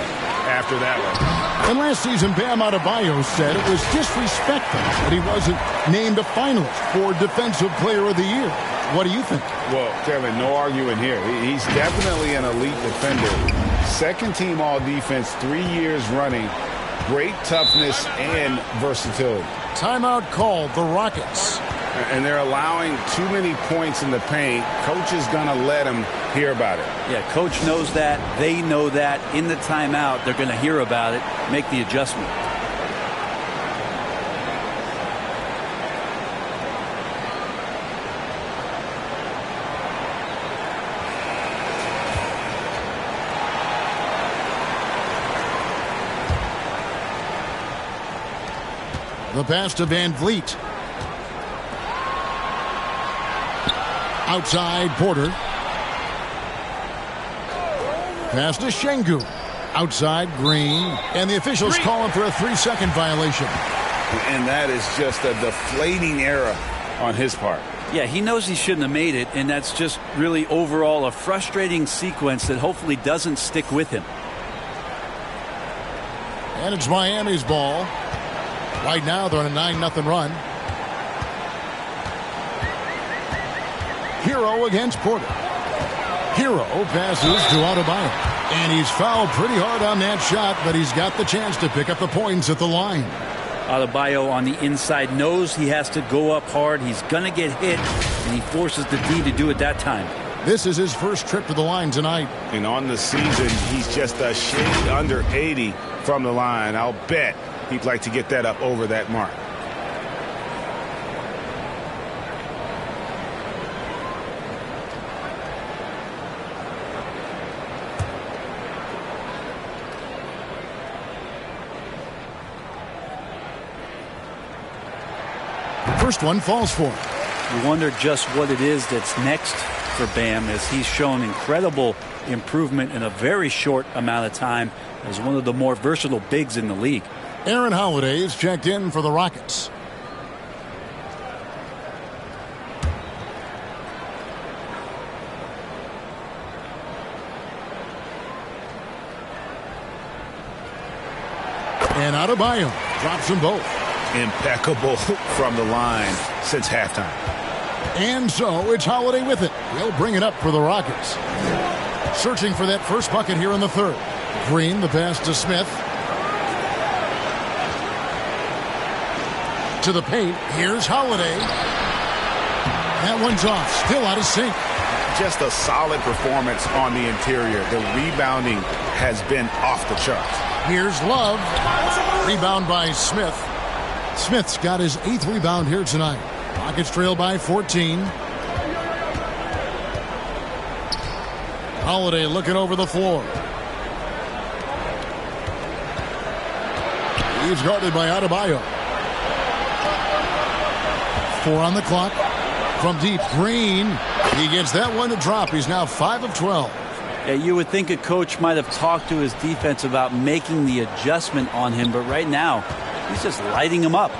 after that one. And last season, Bam Adebayo said it was disrespectful that he wasn't named a finalist for Defensive Player of the Year. What do you think? Well, Kevin, no arguing here. He's definitely an elite defender. Second team all-defense 3 years running. Great toughness and versatility. Timeout called, the Rockets. And they're allowing too many points in the paint. Coach is going to let them hear about it. Yeah, coach knows that. They know that. In the timeout, they're going to hear about it, make the adjustment. The pass to Van Vliet. Outside, Porter. Pass to Şengün. Outside, Green. And the officials calling for a 3-second violation. And that is just a deflating error on his part. Yeah, he knows he shouldn't have made it, and that's just really overall a frustrating sequence that hopefully doesn't stick with him. And it's Miami's ball. Right now, they're on a 9-0 run. Hero against Porter. Hero passes to Adebayo. And he's fouled pretty hard on that shot, but he's got the chance to pick up the points at the line. Adebayo on the inside knows he has to go up hard. He's going to get hit, and he forces the D to do it that time. This is his first trip to the line tonight. And on the season, he's just a shade under 80 from the line. I'll bet he'd like to get that up over that mark. First one falls for him. You wonder just what it is that's next for Bam, as he's shown incredible improvement in a very short amount of time as one of the more versatile bigs in the league. Aaron Holiday is checked in for the Rockets. And Adebayo drops them both. Impeccable from the line since halftime. And so it's Holiday with it. He'll bring it up for the Rockets. Searching for that first bucket here in the third. Green, the pass to Smith. To the paint. Here's Holiday. That one's off. Still out of sync. Just a solid performance on the interior. The rebounding has been off the charts. Here's Love. Rebound by Smith. Smith's got his 8th rebound here tonight. Rockets trail by 14. Holiday looking over the floor. He's guarded by Adebayo. 4 on the clock. From deep, Green. He gets that one to drop. He's now 5 of 12. Yeah, you would think a coach might have talked to his defense about making the adjustment on him, but right now, he's just lighting him up.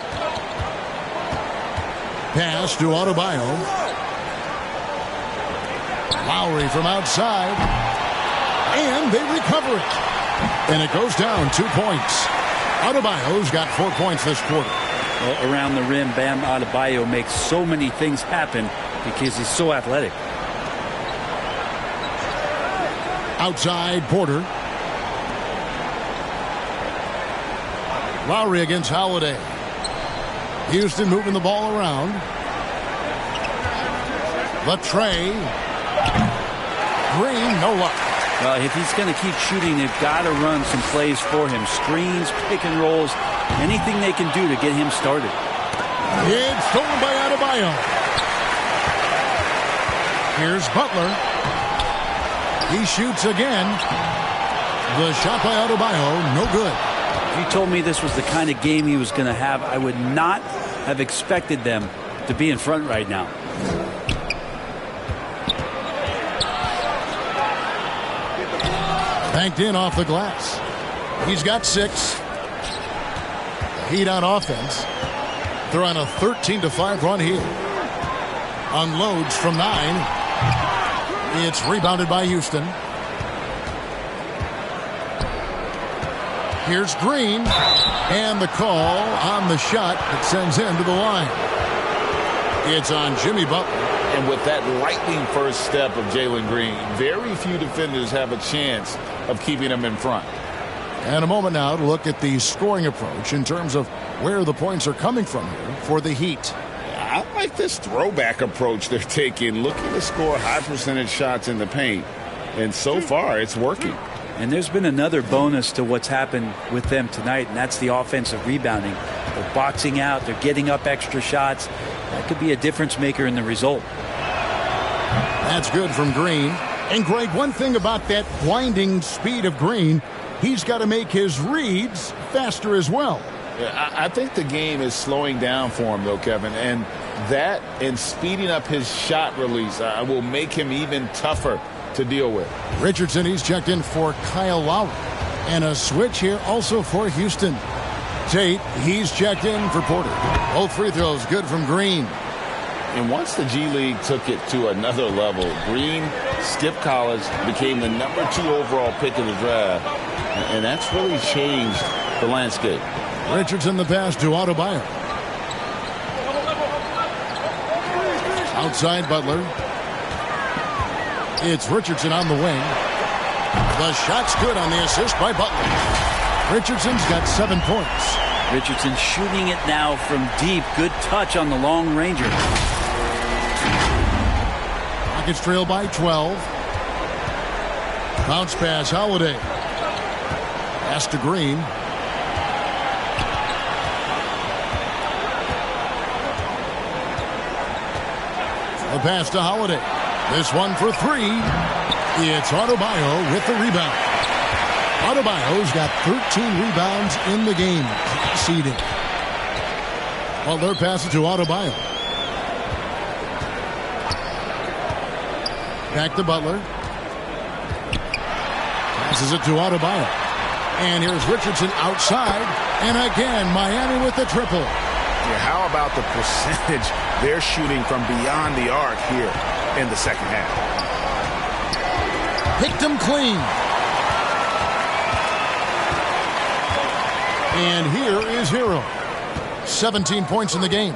Pass to Adebayo. Lowry from outside. And they recover it. And it goes down 2 points. Adebayo's got 4 points this quarter. Well, around the rim, Bam Adebayo makes so many things happen because he's so athletic. Outside, Porter. Lowry against Holiday. Houston moving the ball around. Latrey. Green, no luck. Well, if he's going to keep shooting, they've got to run some plays for him. Screens, pick and rolls, anything they can do to get him started. It's stolen by Adebayo. Here's Butler. He shoots again. The shot by Adebayo, no good. If you told me this was the kind of game he was going to have, I would not have expected them to be in front right now. Banked in off the glass. He's got 6. Heat on offense. They're on a 13-5 run here. Unloads from 9. It's rebounded by Houston. Here's Green. And the call on the shot that sends him to the line. It's on Jimmy Butler. And with that lightning first step of Jalen Green, very few defenders have a chance of keeping him in front. And a moment now to look at the scoring approach in terms of where the points are coming from here for the Heat. I like this throwback approach they're taking, looking to score high percentage shots in the paint. And so far, it's working. And there's been another bonus to what's happened with them tonight, and that's the offensive rebounding. They're boxing out. They're getting up extra shots. That could be a difference maker in the result. That's good from Green. And, Greg, one thing about that blinding speed of Green, he's got to make his reads faster as well. Yeah, I think the game is slowing down for him, though, Kevin. And that and speeding up his shot release will make him even tougher to deal with. Richardson, he's checked in for Kyle Lowry. And a switch here also for Houston. Tate, he's checked in for Porter. Both free throws good from Green. And once the G League took it to another level, Green skipped college, became the number 2 overall pick of the draft. And that's really changed the landscape. Richardson the pass to Adebayo. Outside Butler. It's Richardson on the wing. The shot's good on the assist by Butler. Richardson's got 7 points. Richardson shooting it now from deep. Good touch on the long ranger. Rockets trail by 12. Bounce pass, Holiday. Pass to Green. The pass to Holiday. This one for 3. It's Adebayo with the rebound. Adebayo's got 13 rebounds in the game. Seeding. Butler passes to Adebayo. Back to Butler. Passes it to Adebayo. And here's Richardson outside. And again, Miami with the triple. Yeah, how about the percentage they're shooting from beyond the arc here in the second half? Picked him clean. And here is Hero. 17 points in the game.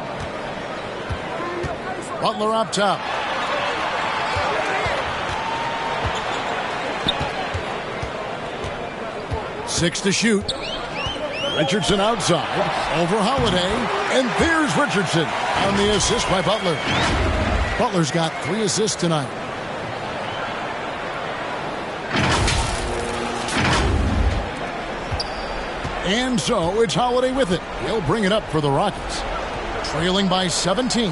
Butler up top. Six to shoot. Richardson outside. Over Holiday. And there's Richardson on the assist by Butler. Butler's got 3 assists tonight. And so it's Holiday with it. He'll bring it up for the Rockets. Trailing by 17.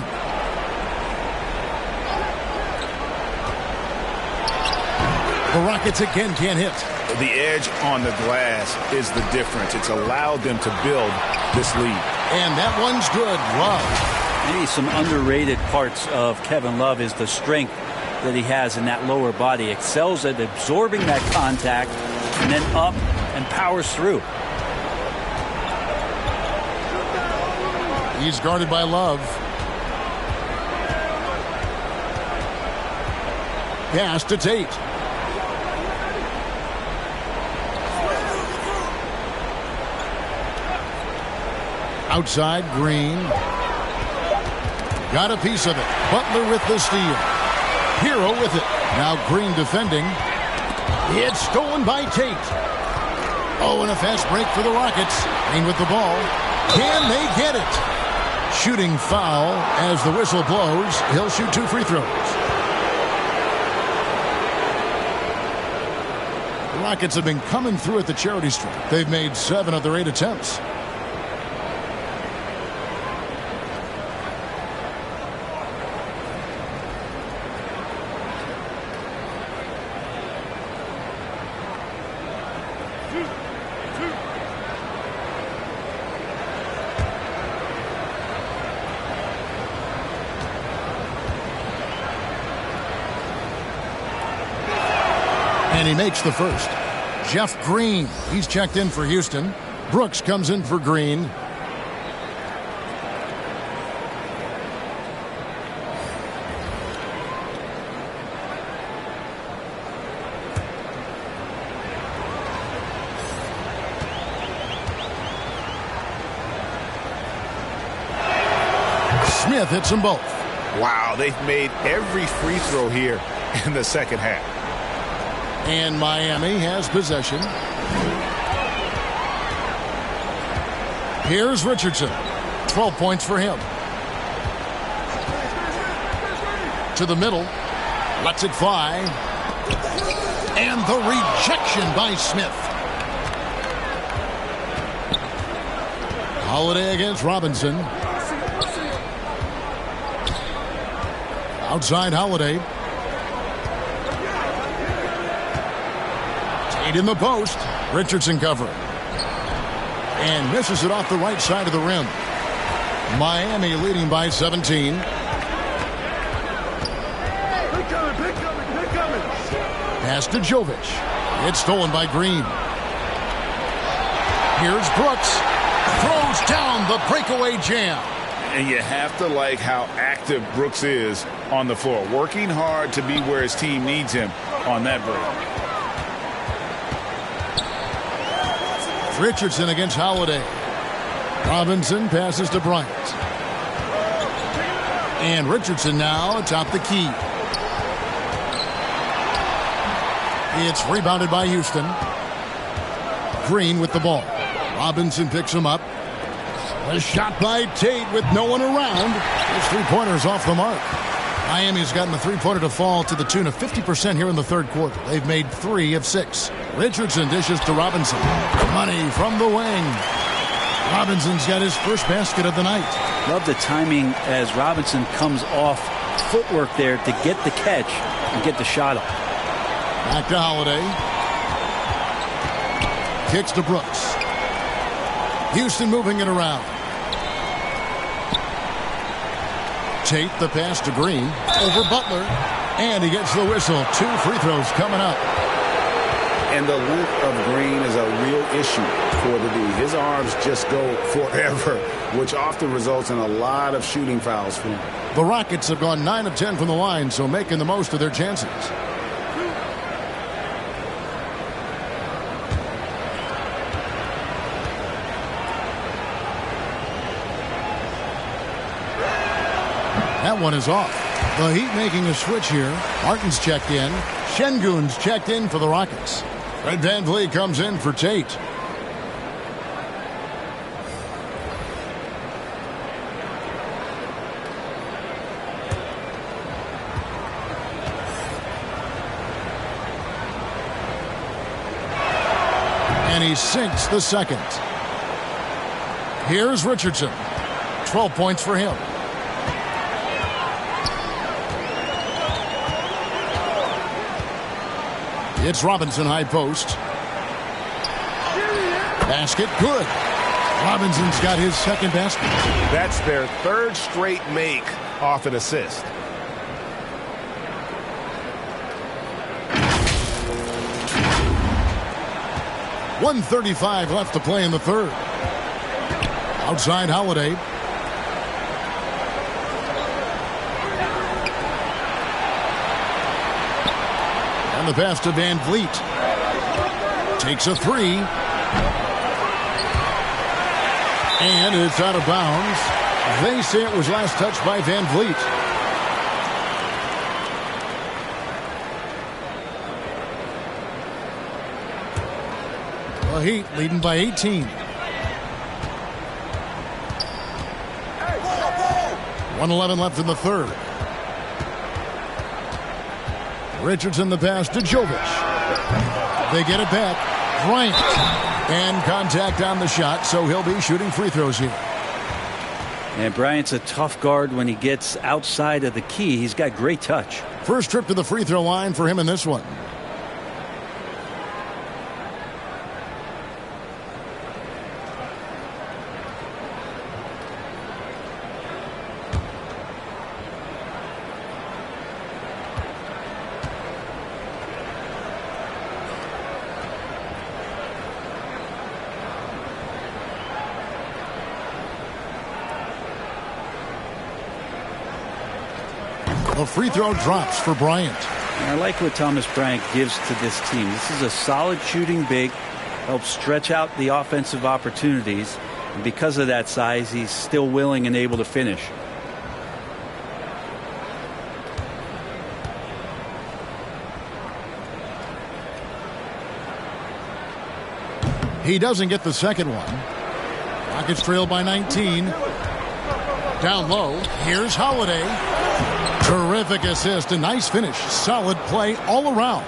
The Rockets again can't hit. The edge on the glass is the difference. It's allowed them to build this lead. And that one's good. Love. Maybe some underrated parts of Kevin Love is the strength that he has in that lower body. Excels at absorbing that contact and then up and powers through. He's guarded by Love. Pass to Tate. Outside, Green. Got a piece of it. Butler with the steal. Hero with it. Now Green defending. It's stolen by Tate. Oh, and a fast break for the Rockets. Green with the ball. Can they get it? Shooting foul as the whistle blows. He'll shoot 2 free throws. The Rockets have been coming through at the charity stripe. They've made 7 of their 8 attempts. And he makes the first. Jeff Green, he's checked in for Houston. Brooks comes in for Green. Smith hits them both. Wow, they've made every free throw here in the second half. And Miami has possession. Here's Richardson. 12 points for him. To the middle. Lets it fly. And the rejection by Smith. Holiday against Robinson. Outside Holiday. Tate in the post. Richardson covering. And misses it off the right side of the rim. Miami leading by 17. Pass to Jovic. It's stolen by Green. Here's Brooks. Throws down the breakaway jam. And you have to like how active Brooks is on the floor. Working hard to be where his team needs him on that break. Richardson against Holiday. Robinson passes to Bryant. And Richardson now atop the key. It's rebounded by Houston. Green with the ball. Robinson picks him up. A shot by Tate with no one around. His three-pointer's off the mark. Miami's gotten the three-pointer to fall to the tune of 50% here in the third quarter. They've made 3 of 6. Richardson dishes to Robinson. Money from the wing. Robinson's got his first basket of the night. Love the timing as Robinson comes off footwork there to get the catch and get the shot up. Back to Holiday. Kicks to Brooks. Houston moving it around. Tate the pass to Green. Over Butler. And he gets the whistle. 2 free throws coming up. And the length of Green is a real issue for the D. His arms just go forever, which often results in a lot of shooting fouls for him. The Rockets have gone 9 of 10 from the line, so making the most of their chances. That one is off. The Heat making a switch here. Martin's checked in. Şengün's checked in for the Rockets. Fred VanVleet comes in for Tate. And he sinks the second. Here's Richardson. 12 points for him. It's Robinson high post. Basket good. Robinson's got his second basket. That's their 3rd straight make off an assist. .135 left to play in the third. Outside Holiday. The pass to VanVleet. Takes a 3. And it's out of bounds. They say it was last touched by VanVleet. The Heat leading by 18. 1:11 left in the third. Richardson the pass to Jovic. They get it back. Bryant. And contact on the shot, so he'll be shooting free throws here. And Bryant's a tough guard when he gets outside of the key. He's got great touch. First trip to the free throw line for him in this one. The free throw drops for Bryant. And I like what Thomas Bryant gives to this team. This is a solid shooting big, helps stretch out the offensive opportunities. And because of that size, he's still willing and able to finish. He doesn't get the second one. Rockets trail by 19. Down low, here's Holiday. Terrific assist, a nice finish. Solid play all around.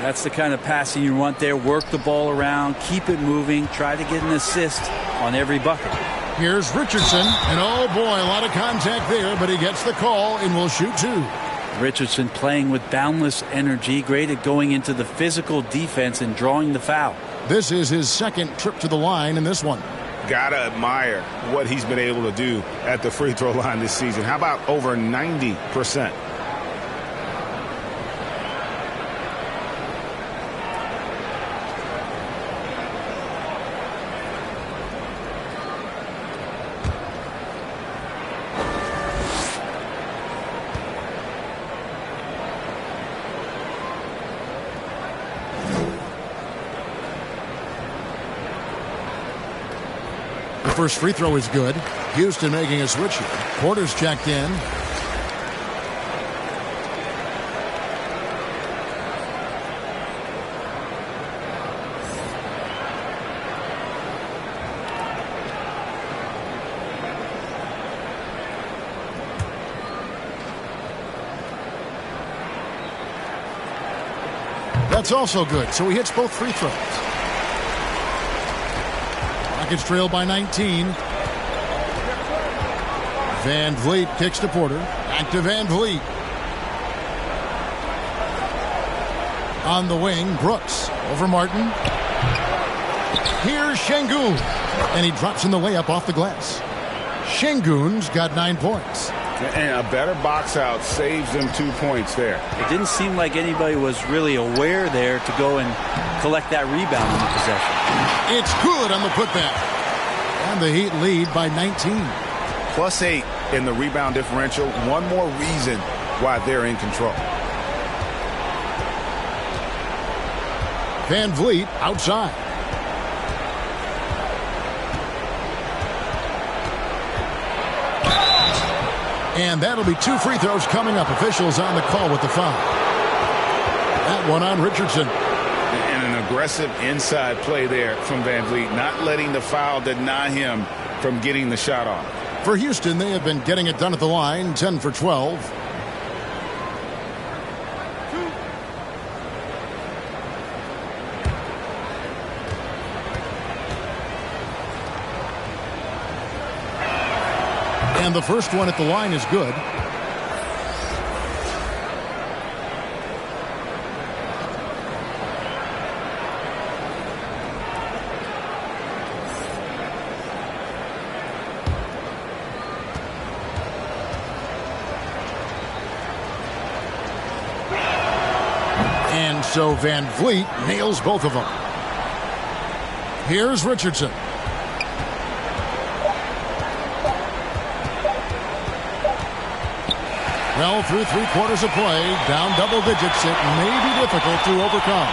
That's the kind of passing you want there. Work the ball around, keep it moving, try to get an assist on every bucket. Here's Richardson, and oh boy, a lot of contact there, but he gets the call and will shoot two. Richardson playing with boundless energy, great at going into the physical defense and drawing the foul. This is his second trip to the line in this one. Gotta admire what he's been able to do at the free throw line this season. How about over 90%? First free throw is good. Houston making a switch here. Porter's checked in. That's also good, so he hits both free throws. Rockets trail by 19. Van Vliet kicks to Porter. Back to Van Vliet. On the wing, Brooks. Over Martin. Here's Şengün. And he drops in the layup off the glass. Şengün's got 9 points. And a better box out saves them 2 points there. It didn't seem like anybody was really aware there to go and collect that rebound in the possession. It's good on the putback. And the Heat lead by 19. +8 in the rebound differential. One more reason why they're in control. Van Vliet outside. And that'll be 2 free throws coming up. Officials on the call with the foul. That one on Richardson. And an aggressive inside play there from Van Vliet, not letting the foul deny him from getting the shot off. For Houston, they have been getting it done at the line, 10 for 12. And the first one at the line is good. And so Van Vliet nails both of them. Here's Richardson. Well, through 3/4 of play, down double digits, it may be difficult to overcome.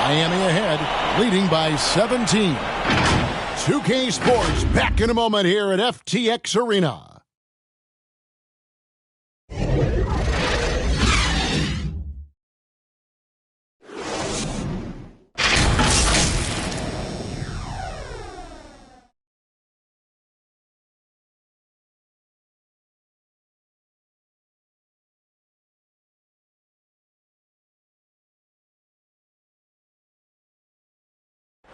Miami ahead, leading by 17. 2K Sports back in a moment here at FTX Arena.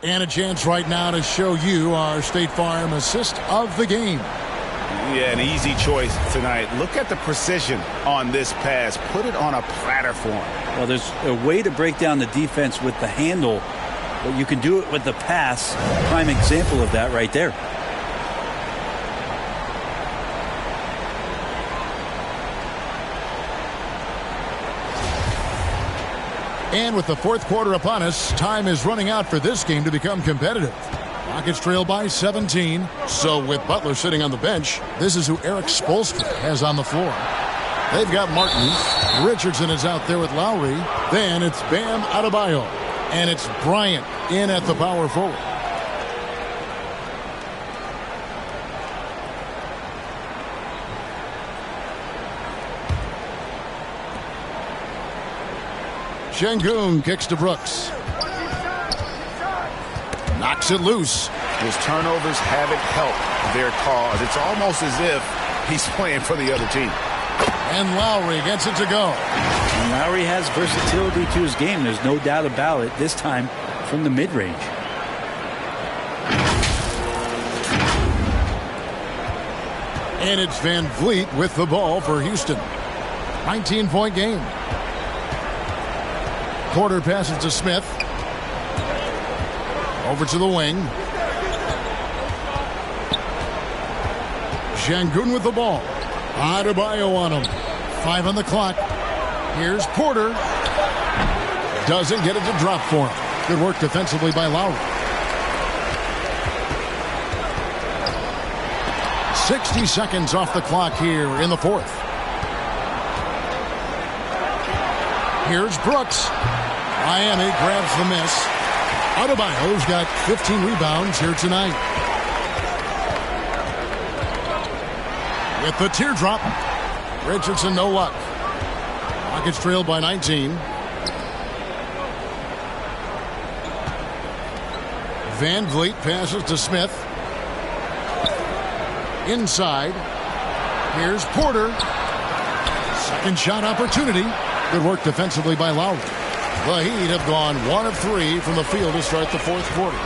And a chance right now to show you our State Farm assist of the game. Yeah, an easy choice tonight. Look at the precision on this pass. Put it on a platter for him. Well, there's a way to break down the defense with the handle, but you can do it with the pass. Prime example of that right there. And with the 4th quarter upon us, time is running out for this game to become competitive. Rockets trail by 17. So with Butler sitting on the bench, this is who Eric Spoelstra has on the floor. They've got Martin. Richardson is out there with Lowry. Then it's Bam Adebayo. And it's Bryant in at the power forward. Şengün kicks to Brooks. Knocks it loose. His turnovers haven't helped their cause. It's almost as if he's playing for the other team. And Lowry gets it to go. And Lowry has versatility to his game. There's no doubt about it. This time from the mid-range. And it's Van Vliet with the ball for Houston. 19-point game. Porter passes to Smith. Over to the wing. Şengün with the ball. Adebayo on him. 5 on the clock. Here's Porter. Doesn't get it to drop for him. Good work defensively by Lowry. 60 seconds off the clock here in the fourth. Here's Brooks. Miami grabs the miss. Adebayo's got 15 rebounds here tonight. With the teardrop, Richardson no luck. Rockets trail by 19. Van Vliet passes to Smith. Inside. Here's Porter. Second shot opportunity. Good work defensively by Lowry. The Heat have gone 1 of 3 from the field to start the fourth quarter.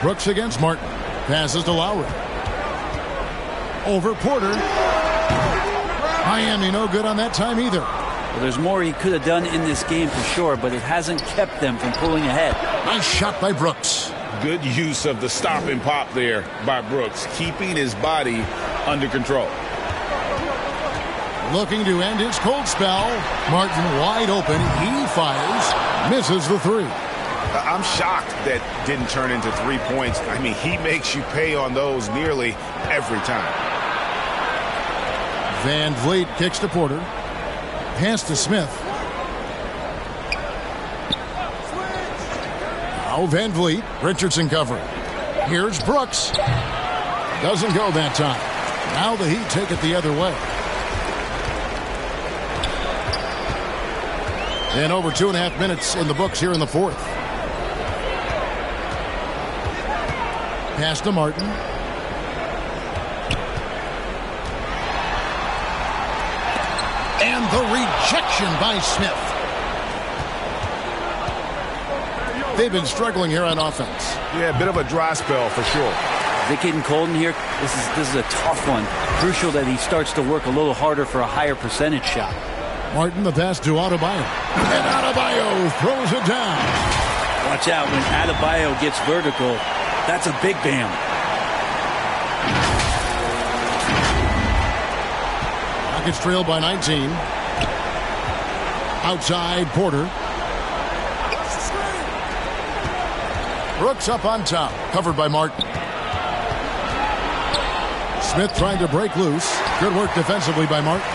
Brooks against Martin. Passes to Lowry. Over Porter. Miami no good on that time either. Well, there's more he could have done in this game for sure, but it hasn't kept them from pulling ahead. Nice shot by Brooks. Good use of the stop and pop there by Brooks, keeping his body under control. Looking to end his cold spell. Martin wide open. He fires. Misses the three. I'm shocked that didn't turn into 3 points. I mean, he makes you pay on those nearly every time. Van Vliet kicks to Porter. Pass to Smith. Now Van Vliet. Richardson covering. Here's Brooks. Doesn't go that time. Now the Heat take it the other way. And over 2.5 minutes in the books here in the fourth. Pass to Martin. And the rejection by Smith. They've been struggling here on offense. Yeah, a bit of a dry spell for sure. Vic getting Colton here. This is a tough one. Crucial that he starts to work a little harder for a higher percentage shot. Martin the pass to Adebayo. And Adebayo throws it down. Watch out when Adebayo gets vertical. That's a big bam. Rockets trail by 19. Outside Porter. Brooks up on top. Covered by Martin. Smith trying to break loose. Good work defensively by Martin.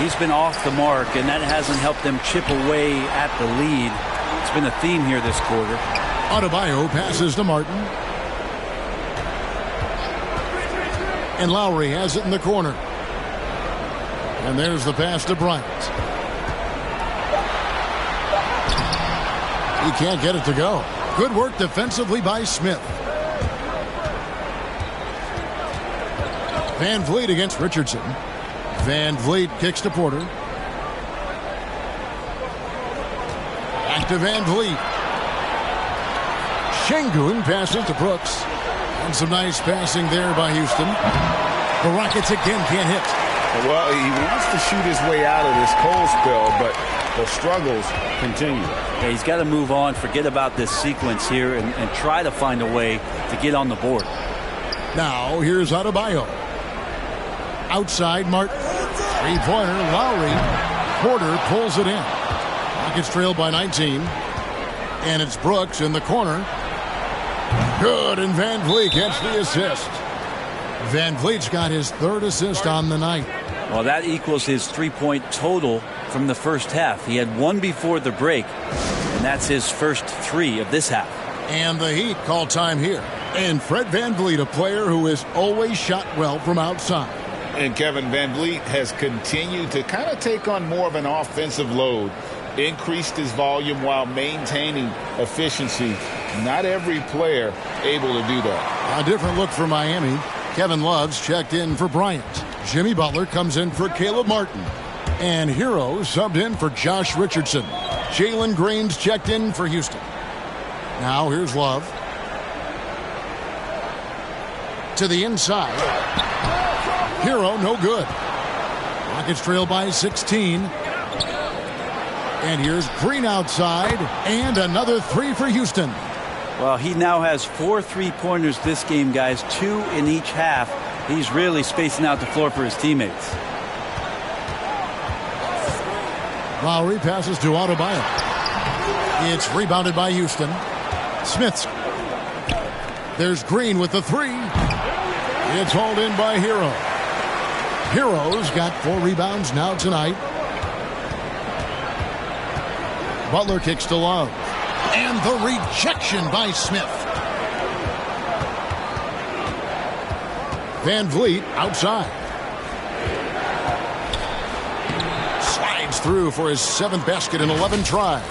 He's been off the mark, and that hasn't helped them chip away at the lead. It's been a theme here this quarter. Adebayo passes to Martin. And Lowry has it in the corner. And there's the pass to Bryant. He can't get it to go. Good work defensively by Smith. Van Vliet against Richardson. Van Vliet kicks to Porter. Back to Van Vliet. Şengün passes to Brooks. And some nice passing there by Houston. The Rockets again can't hit. Well, he wants to shoot his way out of this cold spell, but the struggles continue. Yeah, he's got to move on, forget about this sequence here, and try to find a way to get on the board. Now, here's Adebayo. Outside, Martin. Three-pointer, Lowry. Porter pulls it in. Rockets trail by 19. And it's Brooks in the corner. Good, and Van Vliet gets the assist. Van Vliet's got his 3rd assist on the night. Well, that equals his 3-point total from the first half. He had 1 before the break, and that's his first 3 of this half. And the Heat call time here. And Fred VanVleet, a player who has always shot well from outside. And Kevin VanVleet has continued to kind of take on more of an offensive load, increased his volume while maintaining efficiency. Not every player able to do that. A different look for Miami. Kevin Love's checked in for Bryant. Jimmy Butler comes in for Caleb Martin. And Hero subbed in for Josh Richardson. Jalen Green's checked in for Houston. Now here's Love. To the inside. Hero, no good. Rockets trail by 16. And here's Green outside. And another 3 for Houston. Well, he now has 4 3-pointers this game, guys. 2 in each half. He's really spacing out the floor for his teammates. Lowry passes to Adebayo. It's rebounded by Houston. Smith. There's Green with the 3. It's hauled in by Hero. Hero's got 4 rebounds now tonight. Butler kicks to Love. And the rejection by Smith. VanVleet outside. Slides through for his 7th basket in 11 tries.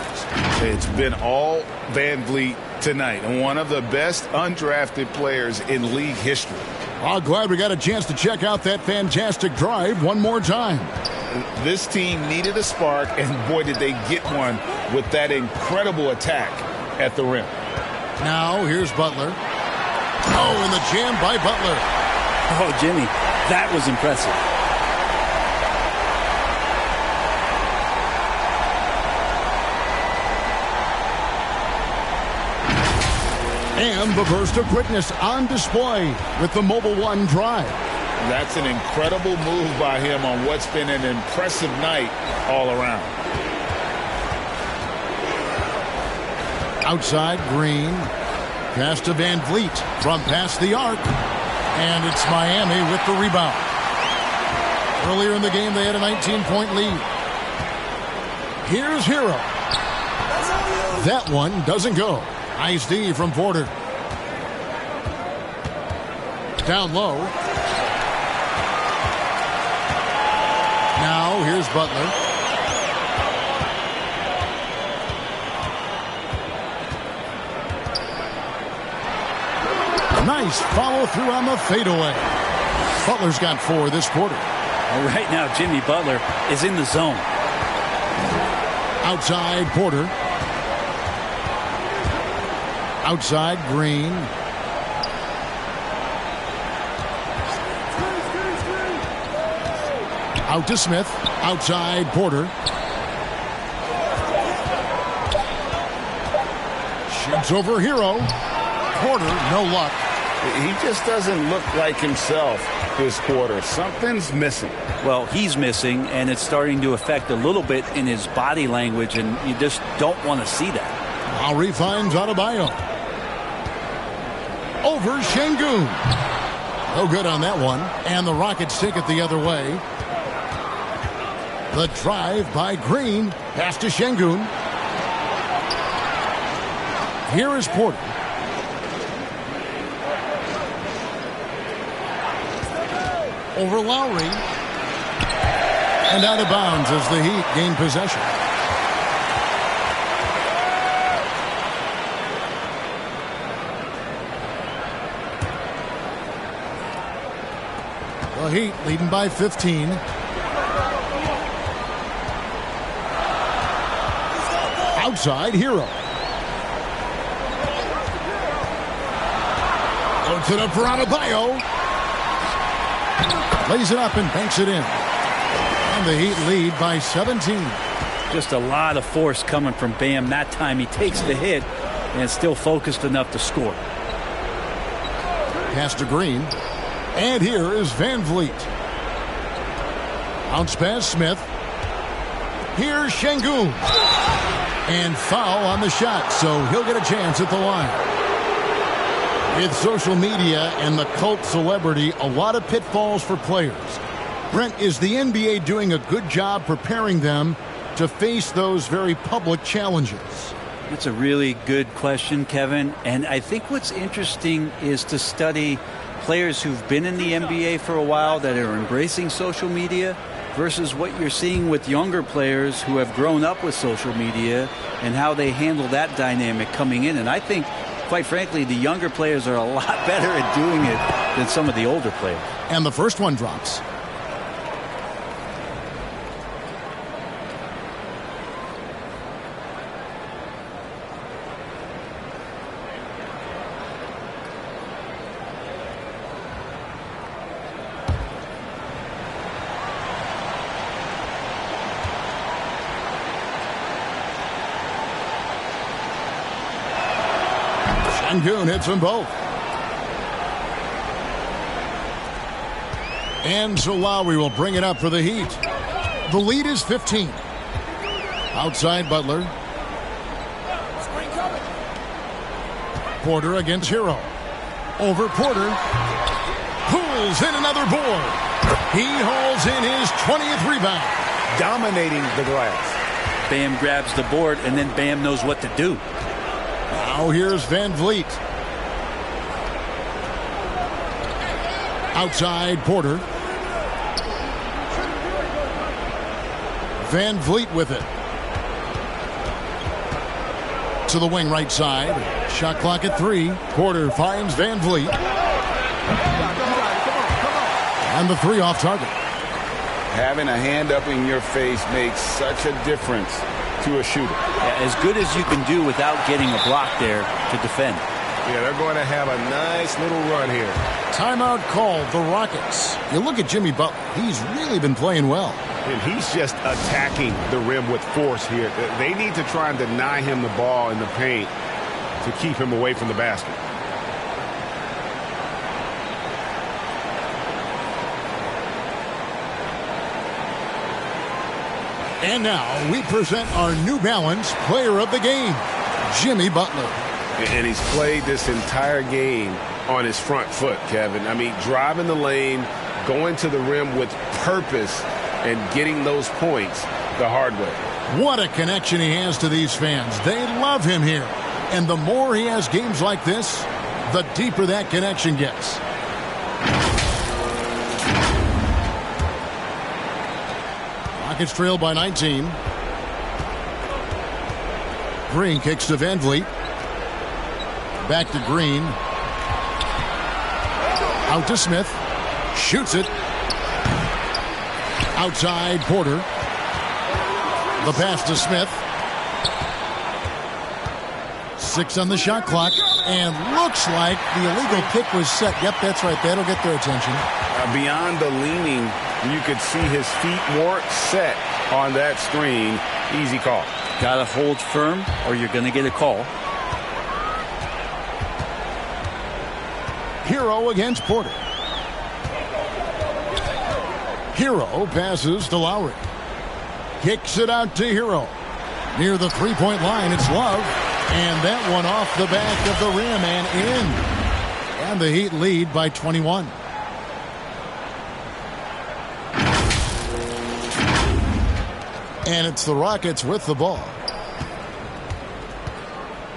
It's been all VanVleet tonight. One of the best undrafted players in league history. Oh, glad we got a chance to check out that fantastic drive one more time. This team needed a spark, and boy, did they get one with that incredible attack at the rim. Now, here's Butler. Oh, and the jam by Butler. Oh, Jimmy, that was impressive. And the burst of quickness on display with the Mobile One drive. That's an incredible move by him on what's been an impressive night all around. Outside, Green. Pass to VanVleet from past the arc. And it's Miami with the rebound. Earlier in the game, they had a 19-point lead. Here's Hero. That one doesn't go. Nice D from Porter. Down low. Now here's Butler. Nice follow through on the fadeaway. Butler's got 4 this quarter. Well, right now, Jimmy Butler is in the zone. Outside, Porter. Outside, Green. Out to Smith. Outside, Porter. Shoots over Hero. Porter, no luck. He just doesn't look like himself this quarter. Something's missing. Well, he's missing, and it's starting to affect a little bit in his body language, and you just don't want to see that. Lowry finds Adebayo. Over Şengün. No good on that one. And the Rockets take it the other way. The drive by Green. Pass to Şengün. Here is Porter. Over Lowry. And out of bounds as the Heat gain possession. The Heat leading by 15. Outside, Hero. Puts it up for Adebayo. Lays it up and banks it in. And the Heat lead by 17. Just a lot of force coming from Bam. That time he takes the hit and is still focused enough to score. Pass to Green. And here is VanVleet. Bounce pass Smith. Here's Şengün. And foul on the shot, so he'll get a chance at the line. With social media and the cult celebrity, a lot of pitfalls for players. Brent, is the NBA doing a good job preparing them to face those very public challenges? That's a really good question, Kevin. And I think what's interesting is to study players who've been in the NBA for a while that are embracing social media versus what you're seeing with younger players who have grown up with social media and how they handle that dynamic coming in. And I think, quite frankly, the younger players are a lot better at doing it than some of the older players. And the first one drops. Sengun hits them both. And so Lowry will bring it up for the Heat. The lead is 15. Outside Butler. Porter against Hero. Over Porter. Pulls in another board. He hauls in his 20th rebound. Dominating the glass. Bam grabs the board, and then Bam knows what to do. Now here's Van Vliet. Outside Porter. Van Vliet with it. To the wing right side. Shot clock at 3. Porter finds Van Vliet. And the 3 off target. Having a hand up in your face makes such a difference to a shooter. Yeah, as good as you can do without getting a block there to defend. Yeah, they're going to have a nice little run here. Timeout called the Rockets. You look at Jimmy Butler. He's really been playing well. And he's just attacking the rim with force here. They need to try and deny him the ball in the paint to keep him away from the basket. And now we present our New Balance player of the game, Jimmy Butler. And he's played this entire game on his front foot, Kevin. I mean, driving the lane, going to the rim with purpose, and getting those points the hard way. What a connection he has to these fans. They love him here. And the more he has games like this, the deeper that connection gets. Rockets trail by 19. Green kicks to Van Vliet. Back to Green. Out to Smith. Shoots it. Outside Porter. The pass to Smith. 6 on the shot clock. And looks like the illegal pick was set. Yep, that's right. That'll get their attention. Beyond the leaning, you could see his feet weren't set on that screen. Easy call. Got to hold firm or you're going to get a call. Hero against Porter. Hero passes to Lowry. Kicks it out to Hero. Near the three-point line, it's Love. And that one off the back of the rim and in. And the Heat lead by 21. And it's the Rockets with the ball.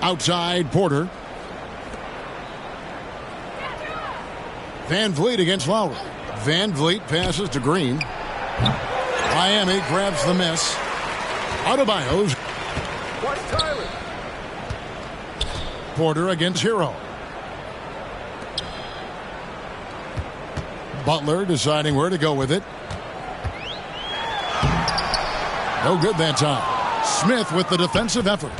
Outside Porter. Van Vliet against Lowry. Van Vliet passes to Green. Miami grabs the miss. Adebayo's. Porter against Hero. Butler deciding where to go with it. No good that time. Smith with the defensive effort.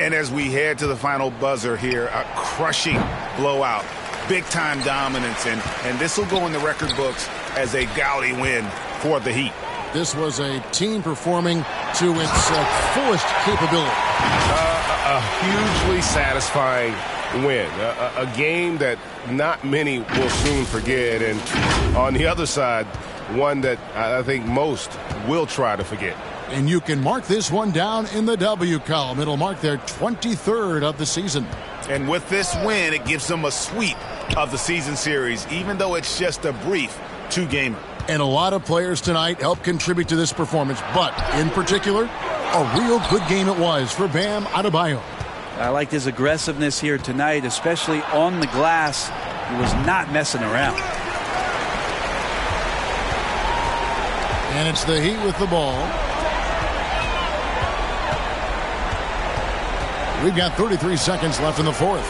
And as we head to the final buzzer here, a crushing blowout. Big-time dominance, and this will go in the record books as a gaudy win for the Heat. This was a team performing to its fullest capability. A hugely satisfying win. A game that not many will soon forget. And on the other side, one that I think most will try to forget. And you can mark this one down in the W column. It'll mark their 23rd of the season. And with this win, it gives them a sweep of the season series, even though it's just a brief 2-gamer. And a lot of players tonight helped contribute to this performance, but in particular, a real good game it was for Bam Adebayo. I liked his aggressiveness here tonight, especially on the glass. He was not messing around. And it's the Heat with the ball. We've got 33 seconds left in the fourth.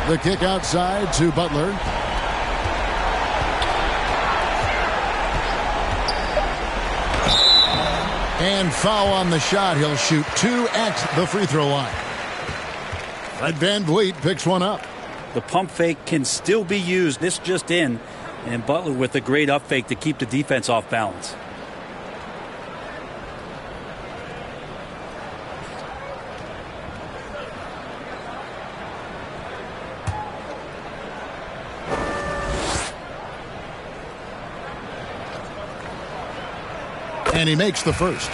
The kick outside to Butler. And foul on the shot. He'll shoot 2 at the free throw line. Fred VanVleet picks one up. The pump fake can still be used. This just in. And Butler with a great up fake to keep the defense off balance. And he makes the first.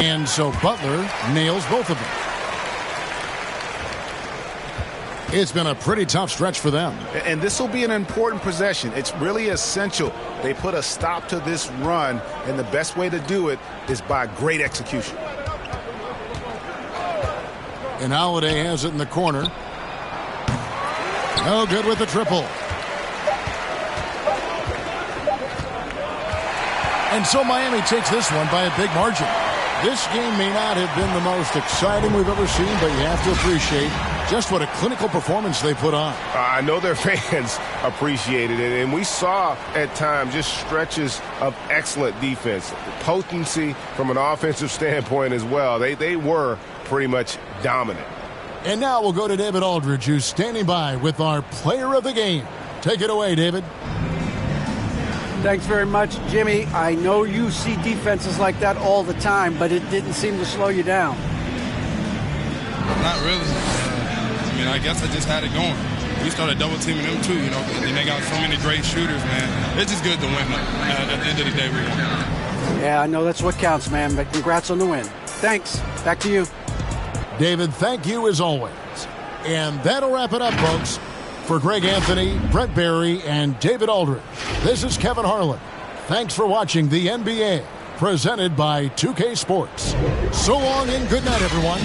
And so Butler nails both of them. It's been a pretty tough stretch for them. And this will be an important possession. It's really essential. They put a stop to this run, and the best way to do it is by great execution. And Holiday has it in the corner. No good with the triple. And so Miami takes this one by a big margin. This game may not have been the most exciting we've ever seen, but you have to appreciate just what a clinical performance they put on. I know their fans appreciated it, and we saw at times just stretches of excellent defense. Potency from an offensive standpoint as well. They were pretty much dominant. And now we'll go to David Aldridge, who's standing by with our player of the game. Take it away, David. Thanks very much, Jimmy. I know you see defenses like that all the time, but it didn't seem to slow you down. Not really. I guess I just had it going. We started double teaming them too, and they got so many great shooters, man. It's just good to win. At the end of the day, we won. Yeah, I know that's what counts, man, but congrats on the win. Thanks. Back to you. David, thank you as always. And that'll wrap it up, folks. For Greg Anthony, Brett Barry, and David Aldridge, this is Kevin Harlan. Thanks for watching the NBA, presented by 2K Sports. So long and good night, everyone.